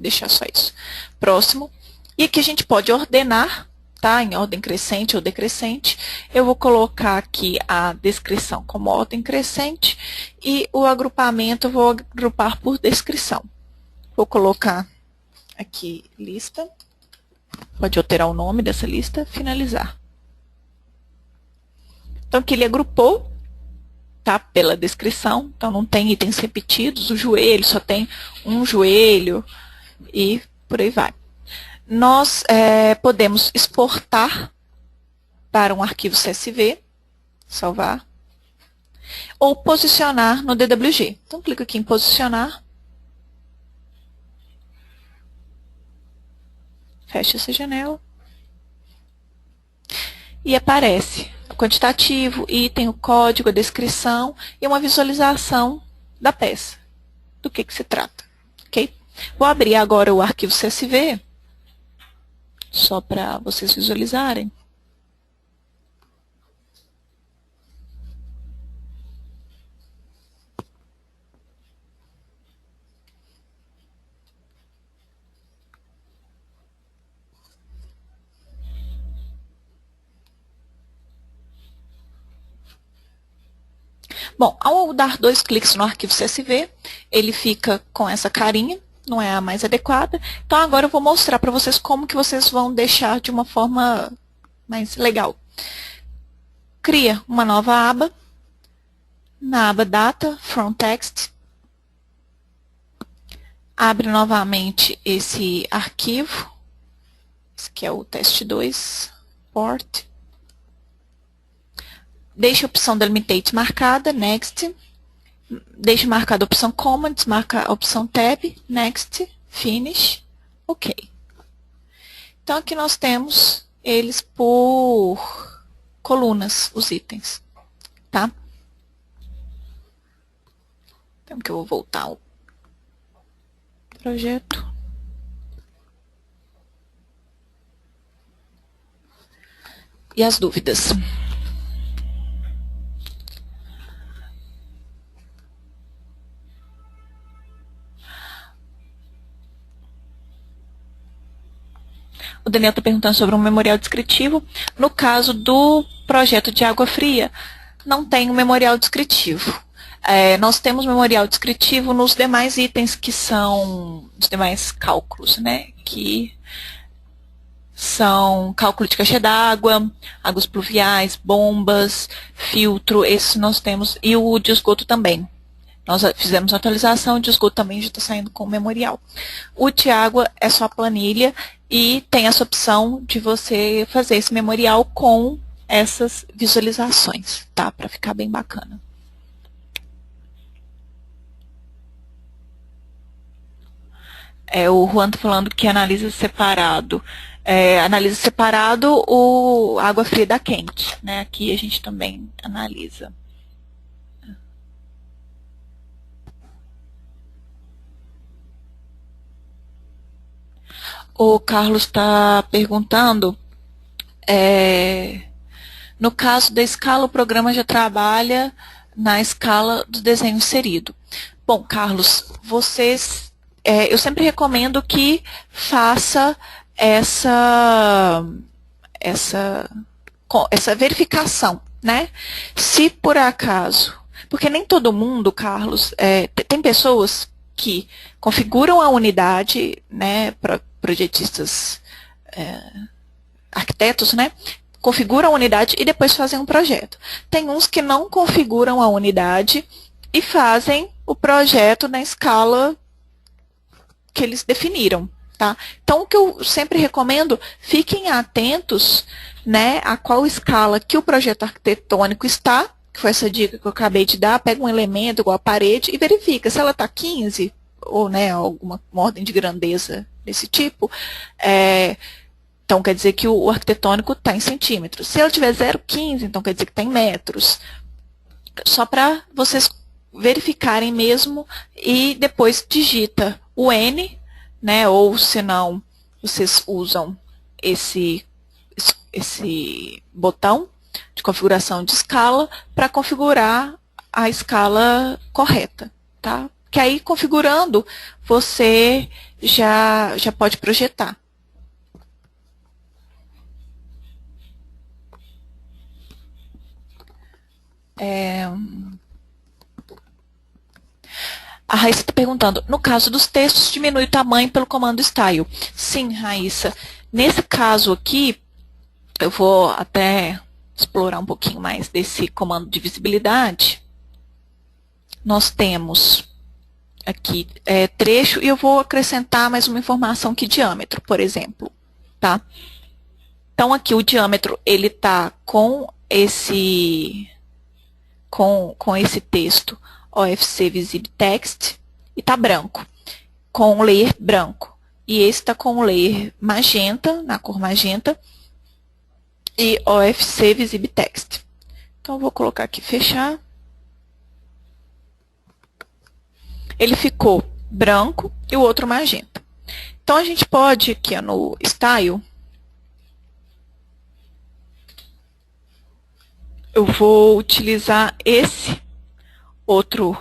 deixar só isso. Próximo. E aqui a gente pode ordenar, tá? Em ordem crescente ou decrescente. Eu vou colocar aqui a descrição como ordem crescente e o agrupamento eu vou agrupar por descrição. Vou colocar aqui lista. Pode alterar o nome dessa lista, finalizar. Então, aqui ele agrupou tá? Pela descrição, então não tem itens repetidos, o joelho só tem um joelho e por aí vai. Nós podemos exportar para um arquivo CSV, salvar, ou posicionar no DWG. Então, clico aqui em posicionar, fecha essa janela, e aparece o quantitativo, item, o código, a descrição e uma visualização da peça, do que se trata. Ok? Vou abrir agora o arquivo CSV, só para vocês visualizarem. Bom, ao dar 2 cliques no arquivo CSV, ele fica com essa carinha, não é a mais adequada. Então agora eu vou mostrar para vocês como que vocês vão deixar de uma forma mais legal. Cria uma nova aba, na aba Data, From Text, abre novamente esse arquivo, esse aqui é o test2, port. Deixa a opção Delimitate marcada, Next. Deixa marcada a opção Comments, marca a opção Tab, Next, Finish, OK. Então, aqui nós temos eles por colunas, os itens, tá? Então, que eu vou voltar ao projeto. E as dúvidas? O Daniel está perguntando sobre um memorial descritivo. No caso do projeto de água fria, não tem um memorial descritivo. Nós temos memorial descritivo nos demais itens que são os demais cálculos, né? Que são cálculo de caixa d'água, águas pluviais, bombas, filtro, esses nós temos, e o de esgoto também. Nós fizemos a atualização, o de esgoto também já está saindo com o memorial. O de água é só a planilha e tem essa opção de você fazer esse memorial com essas visualizações, tá? Para ficar bem bacana. O Juan está falando que analisa separado. Analisa separado o água fria da quente, né? Aqui a gente também analisa. O Carlos está perguntando, no caso da escala, o programa já trabalha na escala do desenho inserido. Bom, Carlos, eu sempre recomendo que faça essa verificação, né? Se por acaso, porque nem todo mundo, Carlos, tem pessoas que configuram a unidade, né, projetistas, arquitetos, né, configuram a unidade e depois fazem um projeto. Tem uns que não configuram a unidade e fazem o projeto na escala que eles definiram, tá? Então, o que eu sempre recomendo, fiquem atentos, né, a qual escala que o projeto arquitetônico está, que foi essa dica que eu acabei de dar, pega um elemento igual a parede e verifica se ela está 15, ou, né, alguma ordem de grandeza desse tipo, então quer dizer que o arquitetônico está em centímetros. Se ela tiver 0,15, então quer dizer que está em metros. Só para vocês verificarem mesmo e depois digita o N, né, ou se não, vocês usam esse botão de configuração de escala para configurar a escala correta, tá? Que aí, configurando, você já pode projetar. A Raíssa está perguntando, no caso dos textos, diminui o tamanho pelo comando Style. Sim, Raíssa. Nesse caso aqui, eu vou até explorar um pouquinho mais desse comando de visibilidade. nós temos aqui trecho e eu vou acrescentar mais uma informação que diâmetro, por exemplo, tá? Então aqui o diâmetro ele tá com esse texto OFC Visible Text e tá branco, com o layer branco. E esse tá com o layer magenta, na cor magenta, e OFC Visible Text. Então eu vou colocar aqui fechar. Ele ficou branco e o outro magenta. Então, a gente pode, aqui no Style, eu vou utilizar esse outro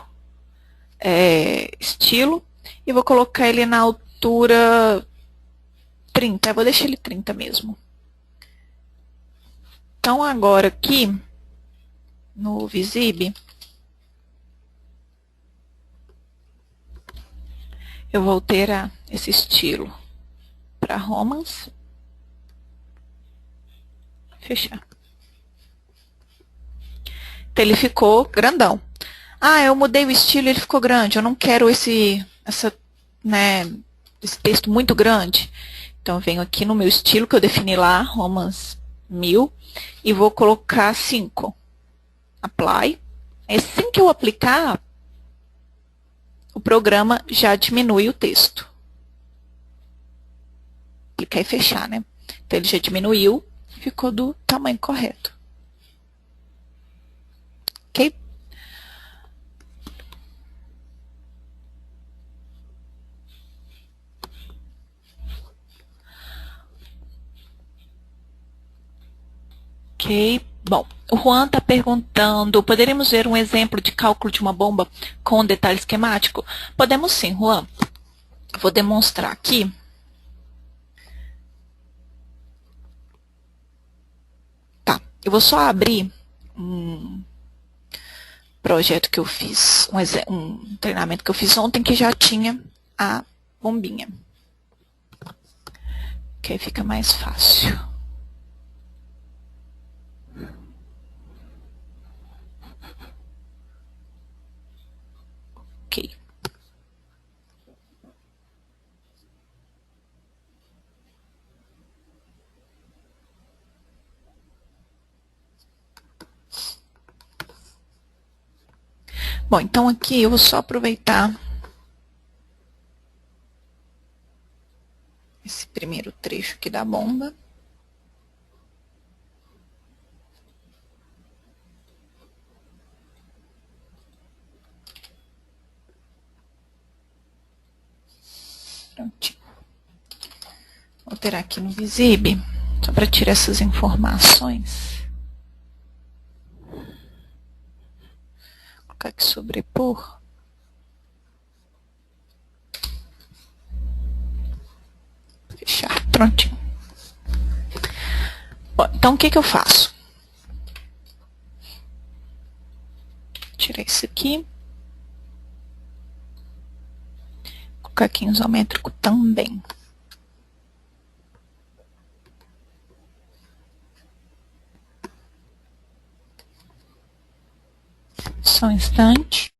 estilo e vou colocar ele na altura 30. Eu vou deixar ele 30 mesmo. Então, agora aqui, no Visible, eu vou alterar esse estilo para Romance. Fechar. Então, ele ficou grandão. Ah, eu mudei o estilo e ele ficou grande. Eu não quero esse texto muito grande. Então, eu venho aqui no meu estilo que eu defini lá, Romance 1000, e vou colocar 5. Apply. Assim que eu aplicar, o programa já diminui o texto. Clicar e fechar, né? Então, ele já diminuiu e ficou do tamanho correto. Ok? Ok. Bom, o Juan está perguntando, poderíamos ver um exemplo de cálculo de uma bomba com detalhe esquemático? Podemos sim, Juan. Vou demonstrar aqui. Tá, eu vou só abrir um projeto que eu fiz, um treinamento que eu fiz ontem que já tinha a bombinha. Que aí fica mais fácil. Ok. Bom, então aqui eu vou só aproveitar esse primeiro trecho aqui da bomba. Prontinho. Vou alterar aqui no Visible, só para tirar essas informações. Vou colocar aqui sobrepor. Fechar, prontinho. Bom, então o que eu faço? Tirar isso aqui. Vou colocar aqui em isométrico também. Só um instante.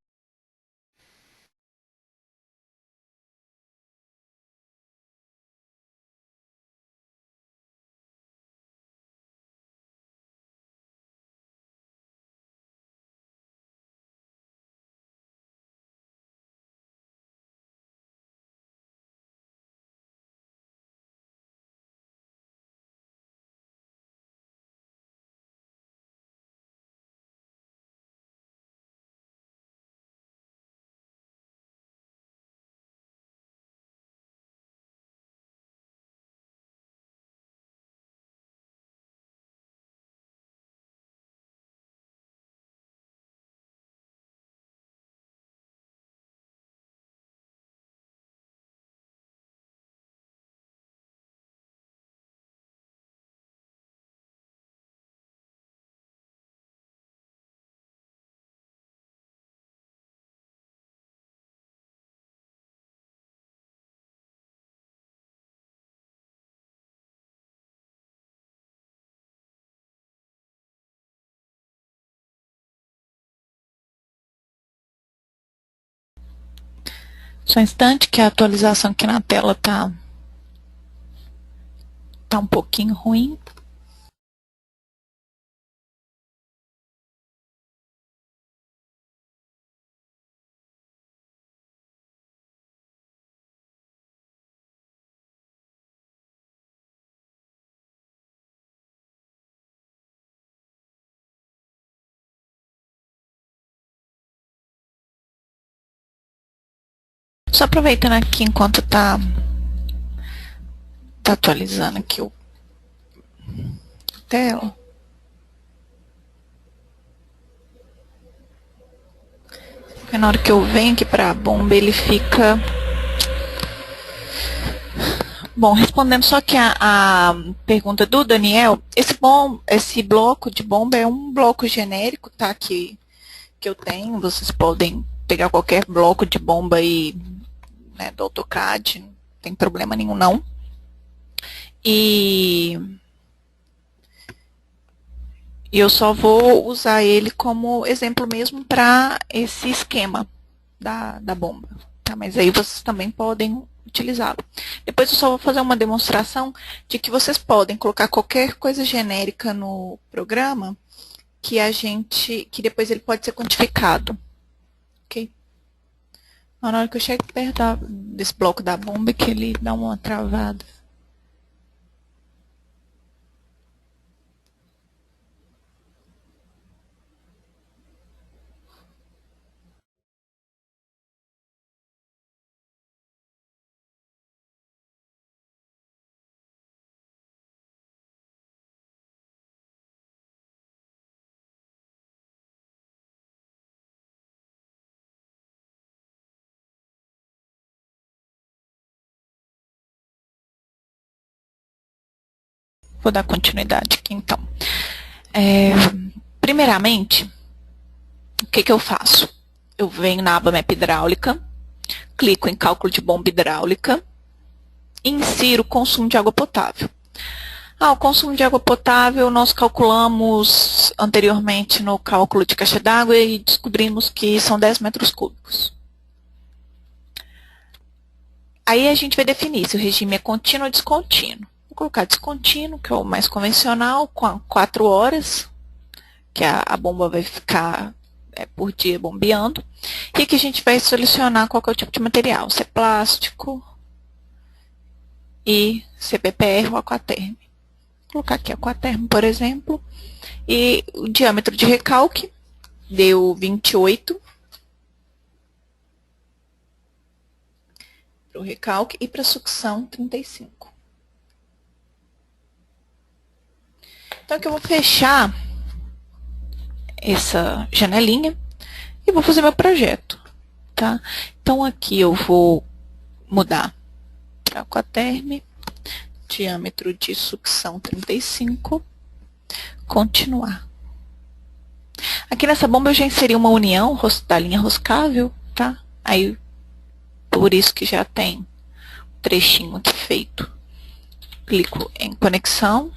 Só um instante que a atualização aqui na tela tá um pouquinho ruim. Só aproveitando aqui enquanto tá atualizando aqui a tela. Porque na hora que eu venho aqui para a bomba, ele fica... Bom, respondendo só que a pergunta do Daniel, esse bloco de bomba é um bloco genérico, tá? Que eu tenho. Vocês podem pegar qualquer bloco de bomba aí, né, do AutoCAD, não tem problema nenhum não. E eu só vou usar ele como exemplo mesmo para esse esquema da bomba, tá? Mas aí vocês também podem utilizá-lo. Depois eu só vou fazer uma demonstração de que vocês podem colocar qualquer coisa genérica no programa que depois ele pode ser quantificado. Ok? Na hora que eu chego perto desse bloco da bomba que ele dá uma travada. Vou dar continuidade aqui, então. Primeiramente, o que eu faço? Eu venho na aba Map Hidráulica, clico em Cálculo de Bomba Hidráulica e insiro o consumo de água potável. O consumo de água potável nós calculamos anteriormente no cálculo de caixa d'água e descobrimos que são 10 metros cúbicos. Aí a gente vai definir se o regime é contínuo ou descontínuo. Vou colocar descontínuo, que é o mais convencional, com 4 horas, que a bomba vai ficar por dia bombeando. E aqui a gente vai selecionar qual que é o tipo de material, se é plástico e se é PPR ou aquaterme. Vou colocar aqui aquaterme, por exemplo, e o diâmetro de recalque deu 28 para o recalque e para a sucção 35. Então aqui eu vou fechar essa janelinha e vou fazer meu projeto, tá? Então aqui eu vou mudar para aquaterme, diâmetro de sucção 35, continuar. Aqui nessa bomba eu já inseri uma união da linha roscável, tá? Aí, por isso que já tem um trechinho aqui feito. Clico em conexão.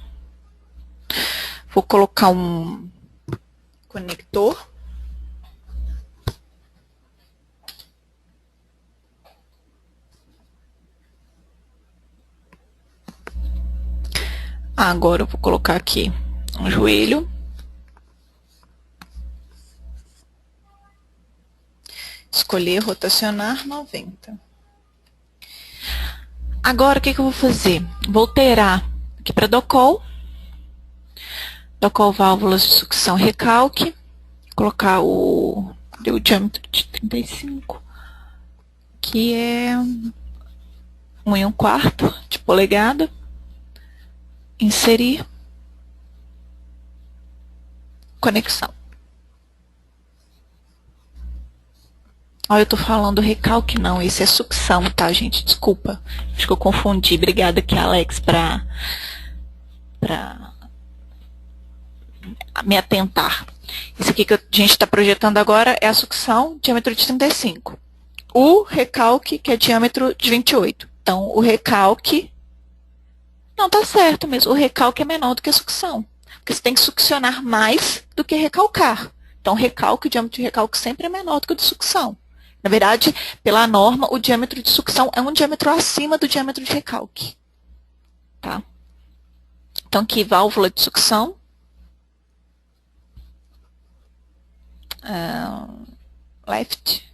Vou colocar um conector. Agora eu vou colocar aqui um joelho. Escolher rotacionar 90. Agora o que eu vou fazer? Vou alterar aqui para docol. Docol válvulas de sucção recalque. Colocar o diâmetro de 35, que é 1,25 de polegada. Inserir. Conexão. Eu tô falando recalque, não. Esse é sucção, tá, gente? Desculpa. Acho que eu confundi. Obrigada aqui, Alex, pra me atentar. Esse aqui que a gente está projetando agora é a sucção, diâmetro de 35. O recalque, que é diâmetro de 28. Então, o recalque... Não, tá certo mesmo. O recalque é menor do que a sucção. Porque você tem que succionar mais do que recalcar. Então, o diâmetro de recalque sempre é menor do que o de sucção. Na verdade, pela norma, o diâmetro de sucção é um diâmetro acima do diâmetro de recalque. Tá? Então, aqui, válvula de sucção. Left.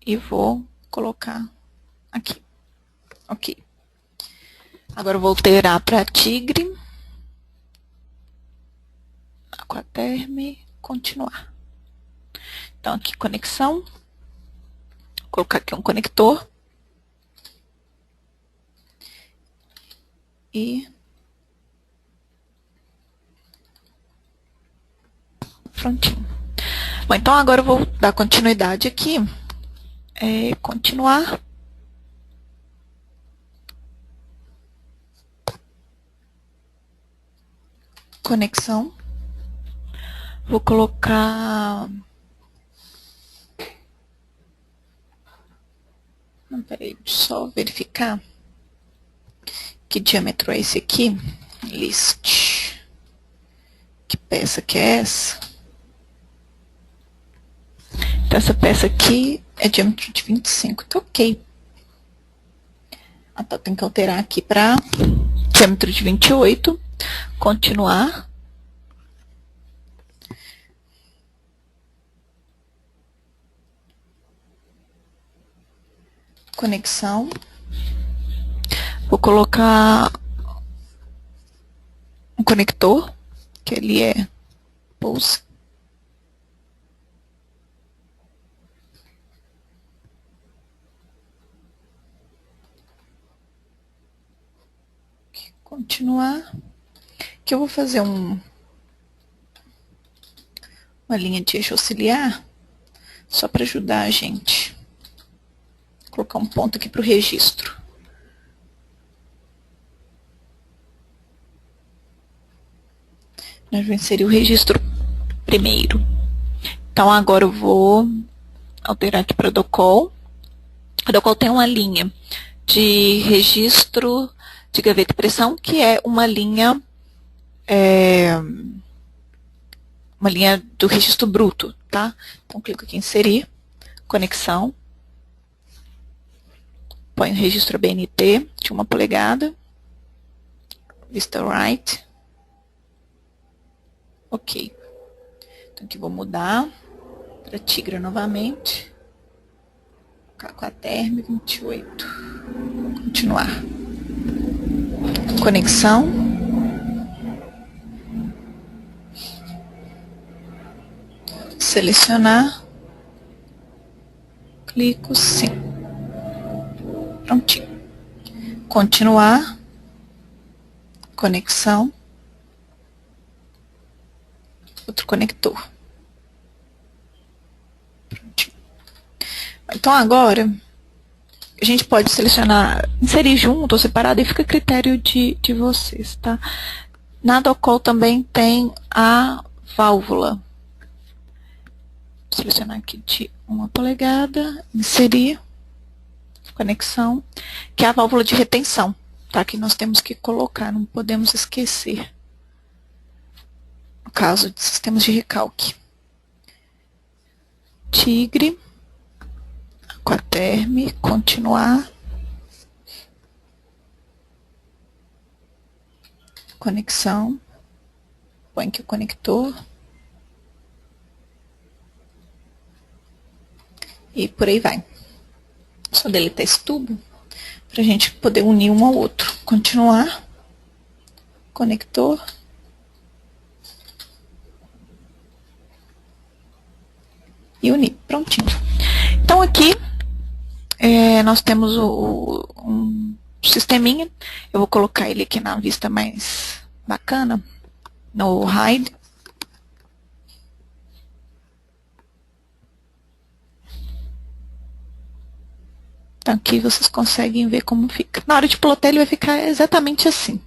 E vou colocar aqui. Ok. Agora eu vou alterar para tigre. Aquaterme. Continuar. Então, aqui, conexão. Vou colocar aqui um conector. E prontinho. Bom, então agora eu vou dar continuidade aqui. Continuar. Conexão. Vou colocar... Não, peraí, só verificar que diâmetro é esse aqui. List. Que peça que é essa? Então, essa peça aqui é diâmetro de 25. Tá ok. Então, tem que alterar aqui para diâmetro de 28. Continuar. Conexão. Vou colocar um conector, que ele é pulse. Continuar. Que eu vou fazer uma linha de eixo auxiliar, só para ajudar a gente. Vou colocar um ponto aqui para o registro. Nós vamos inserir o registro primeiro. Então, agora eu vou alterar aqui para docol. O docol tem uma linha de registro de gaveta e pressão, que é uma linha do registro bruto, tá? Então, clico aqui em inserir, conexão. Põe o registro ABNT de 1 polegada. Vista right. Ok. Então, aqui vou mudar para Tigra novamente. Aquaterme 28. Continuar. Conexão. Selecionar. Clico sim. Prontinho. Continuar. Conexão. Outro conector. Prontinho. Então, agora, a gente pode selecionar, inserir junto ou separado, e fica a critério de vocês, tá? Na docol também tem a válvula. Vou selecionar aqui de 1 polegada, inserir, conexão, que é a válvula de retenção, tá? Que nós temos que colocar, não podemos esquecer. No caso de sistemas de recalque. Tigre. Aquaterme, continuar. Conexão. Põe aqui o conector. E por aí vai. Só deletar esse tubo para a gente poder unir um ao outro. Continuar. Conector. E unir. Prontinho. Então, aqui nós temos um sisteminha. Eu vou colocar ele aqui na vista mais bacana, no hide. Então, aqui vocês conseguem ver como fica. Na hora de plotar, ele vai ficar exatamente assim.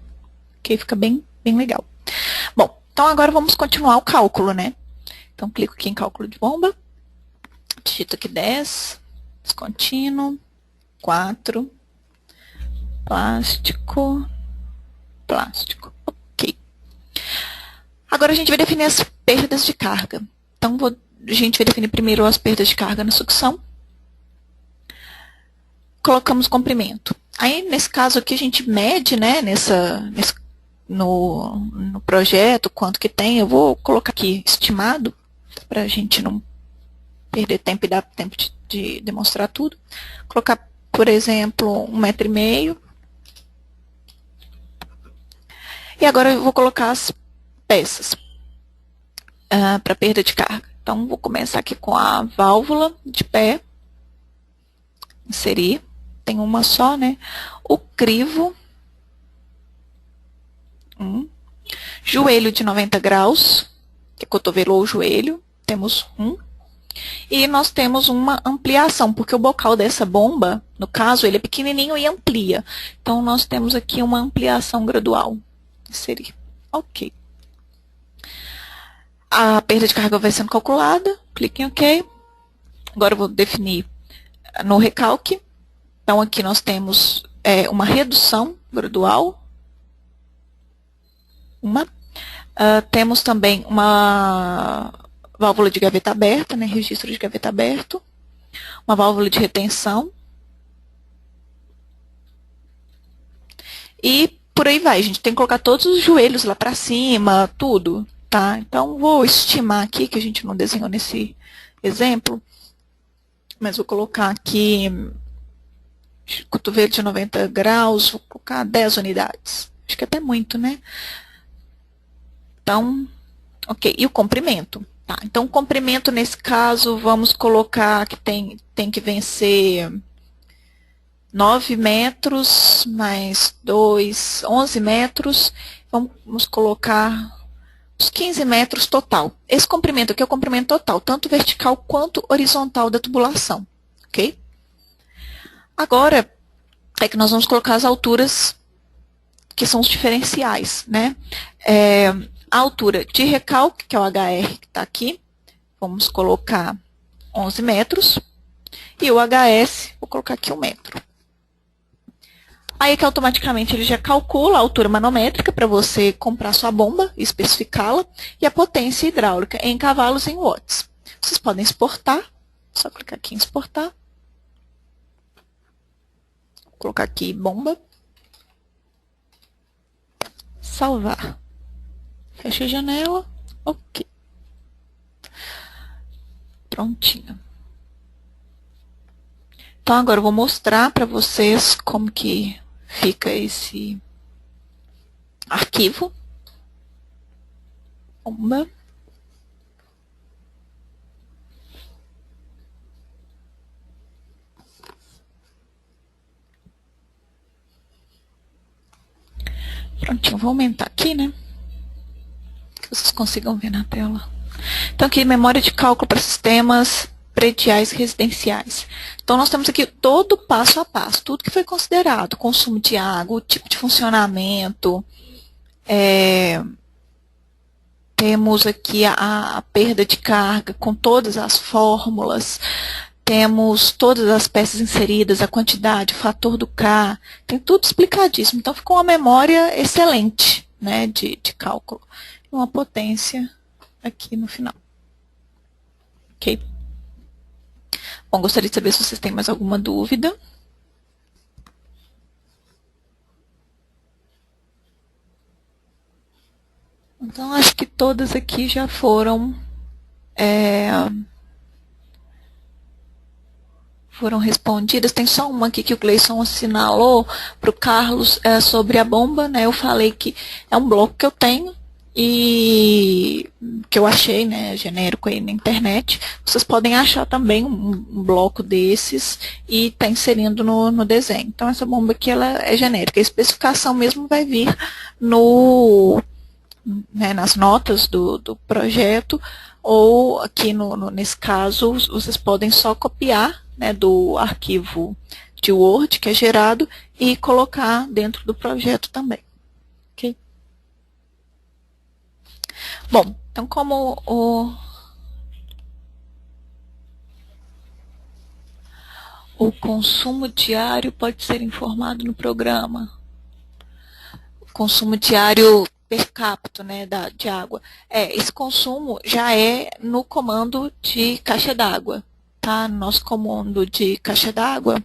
Ok? Fica bem, bem legal. Bom, então agora vamos continuar o cálculo, né? Então, clico aqui em cálculo de bomba. Digito aqui 10. Descontínuo. 4. Plástico. Plástico. Ok. Agora a gente vai definir as perdas de carga. Então, vou a gente vai definir primeiro as perdas de carga na sucção. Colocamos o comprimento. Aí, nesse caso aqui, a gente mede, né, no projeto, quanto que tem. Eu vou colocar aqui estimado, para a gente não perder tempo e dar tempo de demonstrar tudo. Colocar, por exemplo, 1,5 m. E agora eu vou colocar as peças para perda de carga. Então, vou começar aqui com a válvula de pé. Inserir. Tem uma só, né? O crivo. Joelho de 90 graus, que é cotovelo ou joelho. Temos um. E nós temos uma ampliação, porque o bocal dessa bomba, no caso, ele é pequenininho e amplia. Então, nós temos aqui uma ampliação gradual. Inserir. Ok. A perda de carga vai sendo calculada. Clique em OK. Agora eu vou definir no recalque. Então, aqui nós temos uma redução gradual. Temos também uma válvula de gaveta aberta, né, registro de gaveta aberto. Uma válvula de retenção. E por aí vai. A gente tem que colocar todos os joelhos lá para cima, tudo. Tá? Então, vou estimar aqui, que a gente não desenhou nesse exemplo. Mas vou colocar aqui cotovelo de 90 graus, vou colocar 10 unidades. Acho que é até muito, né? Então, ok. E o comprimento? Tá. Então, o comprimento, nesse caso, vamos colocar que tem que vencer 9 metros mais 2, 11 metros. Vamos colocar uns 15 metros total. Esse comprimento aqui é o comprimento total, tanto vertical quanto horizontal da tubulação. Ok? Agora, é que nós vamos colocar as alturas, que são os diferenciais, né? A altura de recalque, que é o HR que está aqui, vamos colocar 11 metros. E o HS, vou colocar aqui 1 metro. Aí que automaticamente ele já calcula a altura manométrica para você comprar sua bomba e especificá-la. E a potência hidráulica em cavalos em watts. Vocês podem exportar. Só clicar aqui em exportar. Vou colocar aqui bomba. Salvar. Fecha a janela. Ok. Prontinho. Então, agora eu vou mostrar para vocês como que fica esse arquivo. Bomba. Prontinho, vou aumentar aqui, né? Que vocês consigam ver na tela. Então, aqui, memória de cálculo para sistemas prediais residenciais. Então, nós temos aqui todo passo a passo, tudo que foi considerado, consumo de água, o tipo de funcionamento, temos aqui a perda de carga com todas as fórmulas, temos todas as peças inseridas, a quantidade, o fator do K, tem tudo explicadíssimo. Então, ficou uma memória excelente, né, de cálculo. E uma potência aqui no final. Ok? Bom, gostaria de saber se vocês têm mais alguma dúvida. Então, acho que todas aqui já foram respondidas. Tem só uma aqui que o Gleison assinalou para o Carlos sobre a bomba, né? Eu falei que é um bloco que eu tenho e que eu achei, né, genérico aí na internet. Vocês podem achar também um bloco desses e tá inserindo no desenho. Então, essa bomba aqui ela é genérica. A especificação mesmo vai vir nas notas do projeto, ou aqui nesse caso, vocês podem só copiar, né, do arquivo de Word que é gerado e colocar dentro do projeto também. Ok? Bom, então como o consumo diário pode ser informado no programa. O consumo diário per capita, né, de água. Esse consumo já é no comando de caixa d'água, tá? No nosso comando de caixa d'água, vou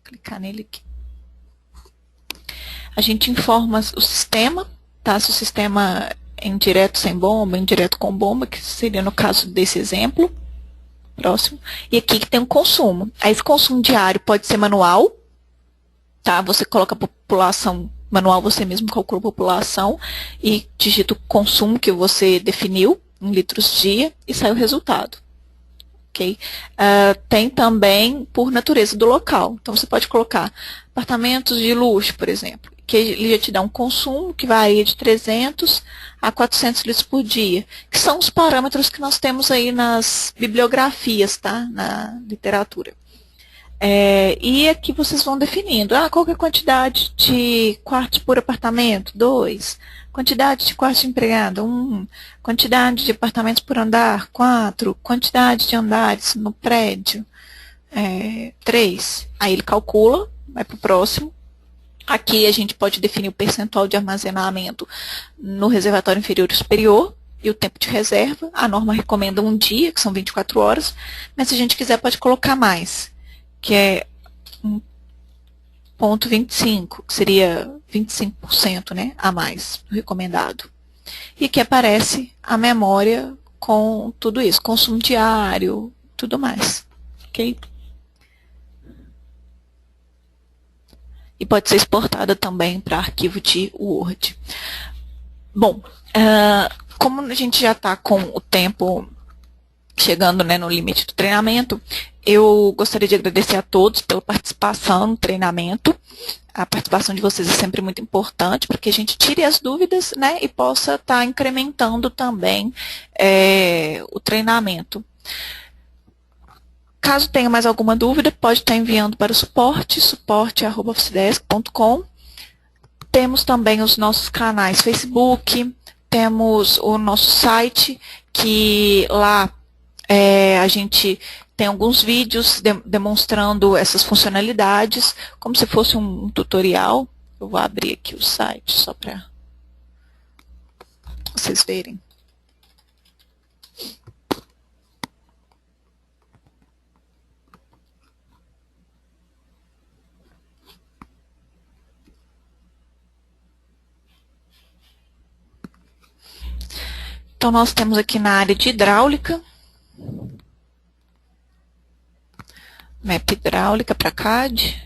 clicar nele aqui. A gente informa o sistema, tá? Se o sistema é indireto sem bomba, indireto com bomba, que seria no caso desse exemplo. Próximo. E aqui que tem um consumo. Aí esse consumo diário pode ser manual, tá? Você coloca a população manual, você mesmo calcula a população e digita o consumo que você definiu, em litros dia, e sai o resultado. Okay? Tem também por natureza do local. Então você pode colocar apartamentos de luxo, por exemplo, que ele já te dá um consumo que varia de 300 a 400 litros por dia, que são os parâmetros que nós temos aí nas bibliografias, tá? Na literatura. E aqui vocês vão definindo, qual que é a quantidade de quartos por apartamento? 2. Quantidade de quartos de empregado? 1. Quantidade de apartamentos por andar? 4. Quantidade de andares no prédio? 3. Aí ele calcula, vai para o próximo. Aqui a gente pode definir o percentual de armazenamento no reservatório inferior e superior e o tempo de reserva. A norma recomenda 1 dia, que são 24 horas, mas se a gente quiser pode colocar mais, que é 1,25, que seria 25%, né, a mais do recomendado. E aqui aparece a memória com tudo isso, consumo diário, tudo mais. Ok? E pode ser exportada também para arquivo de Word. Bom, como a gente já está com o tempo chegando, né, no limite do treinamento, eu gostaria de agradecer a todos pela participação no treinamento. A participação de vocês é sempre muito importante para que a gente tire as dúvidas, né, e possa estar incrementando também o treinamento. Caso tenha mais alguma dúvida, pode estar enviando para o suporte@oficidesk.com. Temos também os nossos canais Facebook, temos o nosso site, que lá a gente tem alguns vídeos demonstrando essas funcionalidades, como se fosse um tutorial. Eu vou abrir aqui o site só para vocês verem. Então, nós temos aqui na área de hidráulica, map hidráulica para CAD.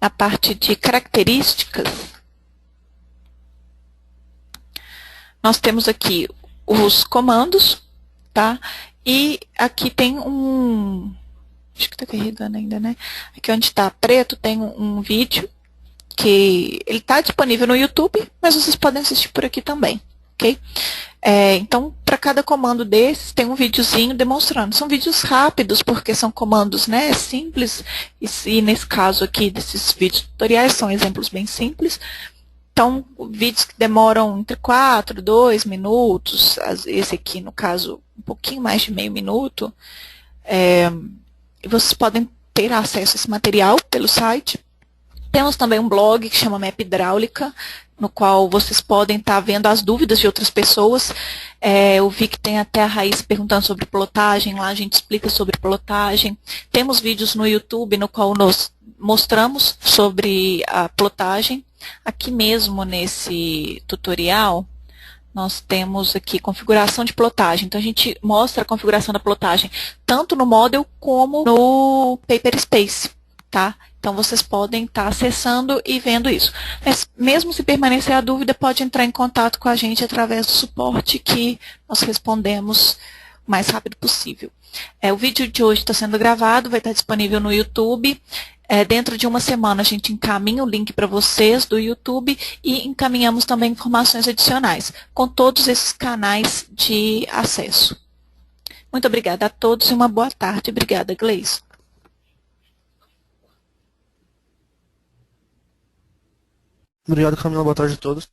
Na parte de características, nós temos aqui os comandos, tá? E aqui tem acho que está carregando ainda, né? Aqui onde está preto tem um vídeo que ele está disponível no YouTube, mas vocês podem assistir por aqui também, ok? Então, para cada comando desses, tem um videozinho demonstrando. São vídeos rápidos, porque são comandos, né, simples, e nesse caso aqui, desses vídeos tutoriais, são exemplos bem simples. Então, vídeos que demoram entre 4, 2 minutos, esse aqui, no caso, um pouquinho mais de meio minuto. E vocês podem ter acesso a esse material pelo site. Temos também um blog que chama Map Hidráulica, no qual vocês podem estar vendo as dúvidas de outras pessoas. Eu vi que tem até a Raíssa perguntando sobre plotagem, lá a gente explica sobre plotagem. Temos vídeos no YouTube no qual nós mostramos sobre a plotagem. Aqui mesmo nesse tutorial, nós temos aqui configuração de plotagem. Então a gente mostra a configuração da plotagem tanto no Model como no Paperspace, tá? Então, vocês podem estar acessando e vendo isso. Mas, mesmo se permanecer a dúvida, pode entrar em contato com a gente através do suporte que nós respondemos o mais rápido possível. O vídeo de hoje está sendo gravado, vai estar disponível no YouTube. Dentro de uma semana, a gente encaminha o link para vocês do YouTube e encaminhamos também informações adicionais, com todos esses canais de acesso. Muito obrigada a todos e uma boa tarde. Obrigada, Gleison. Obrigado, Camila. Boa tarde a todos.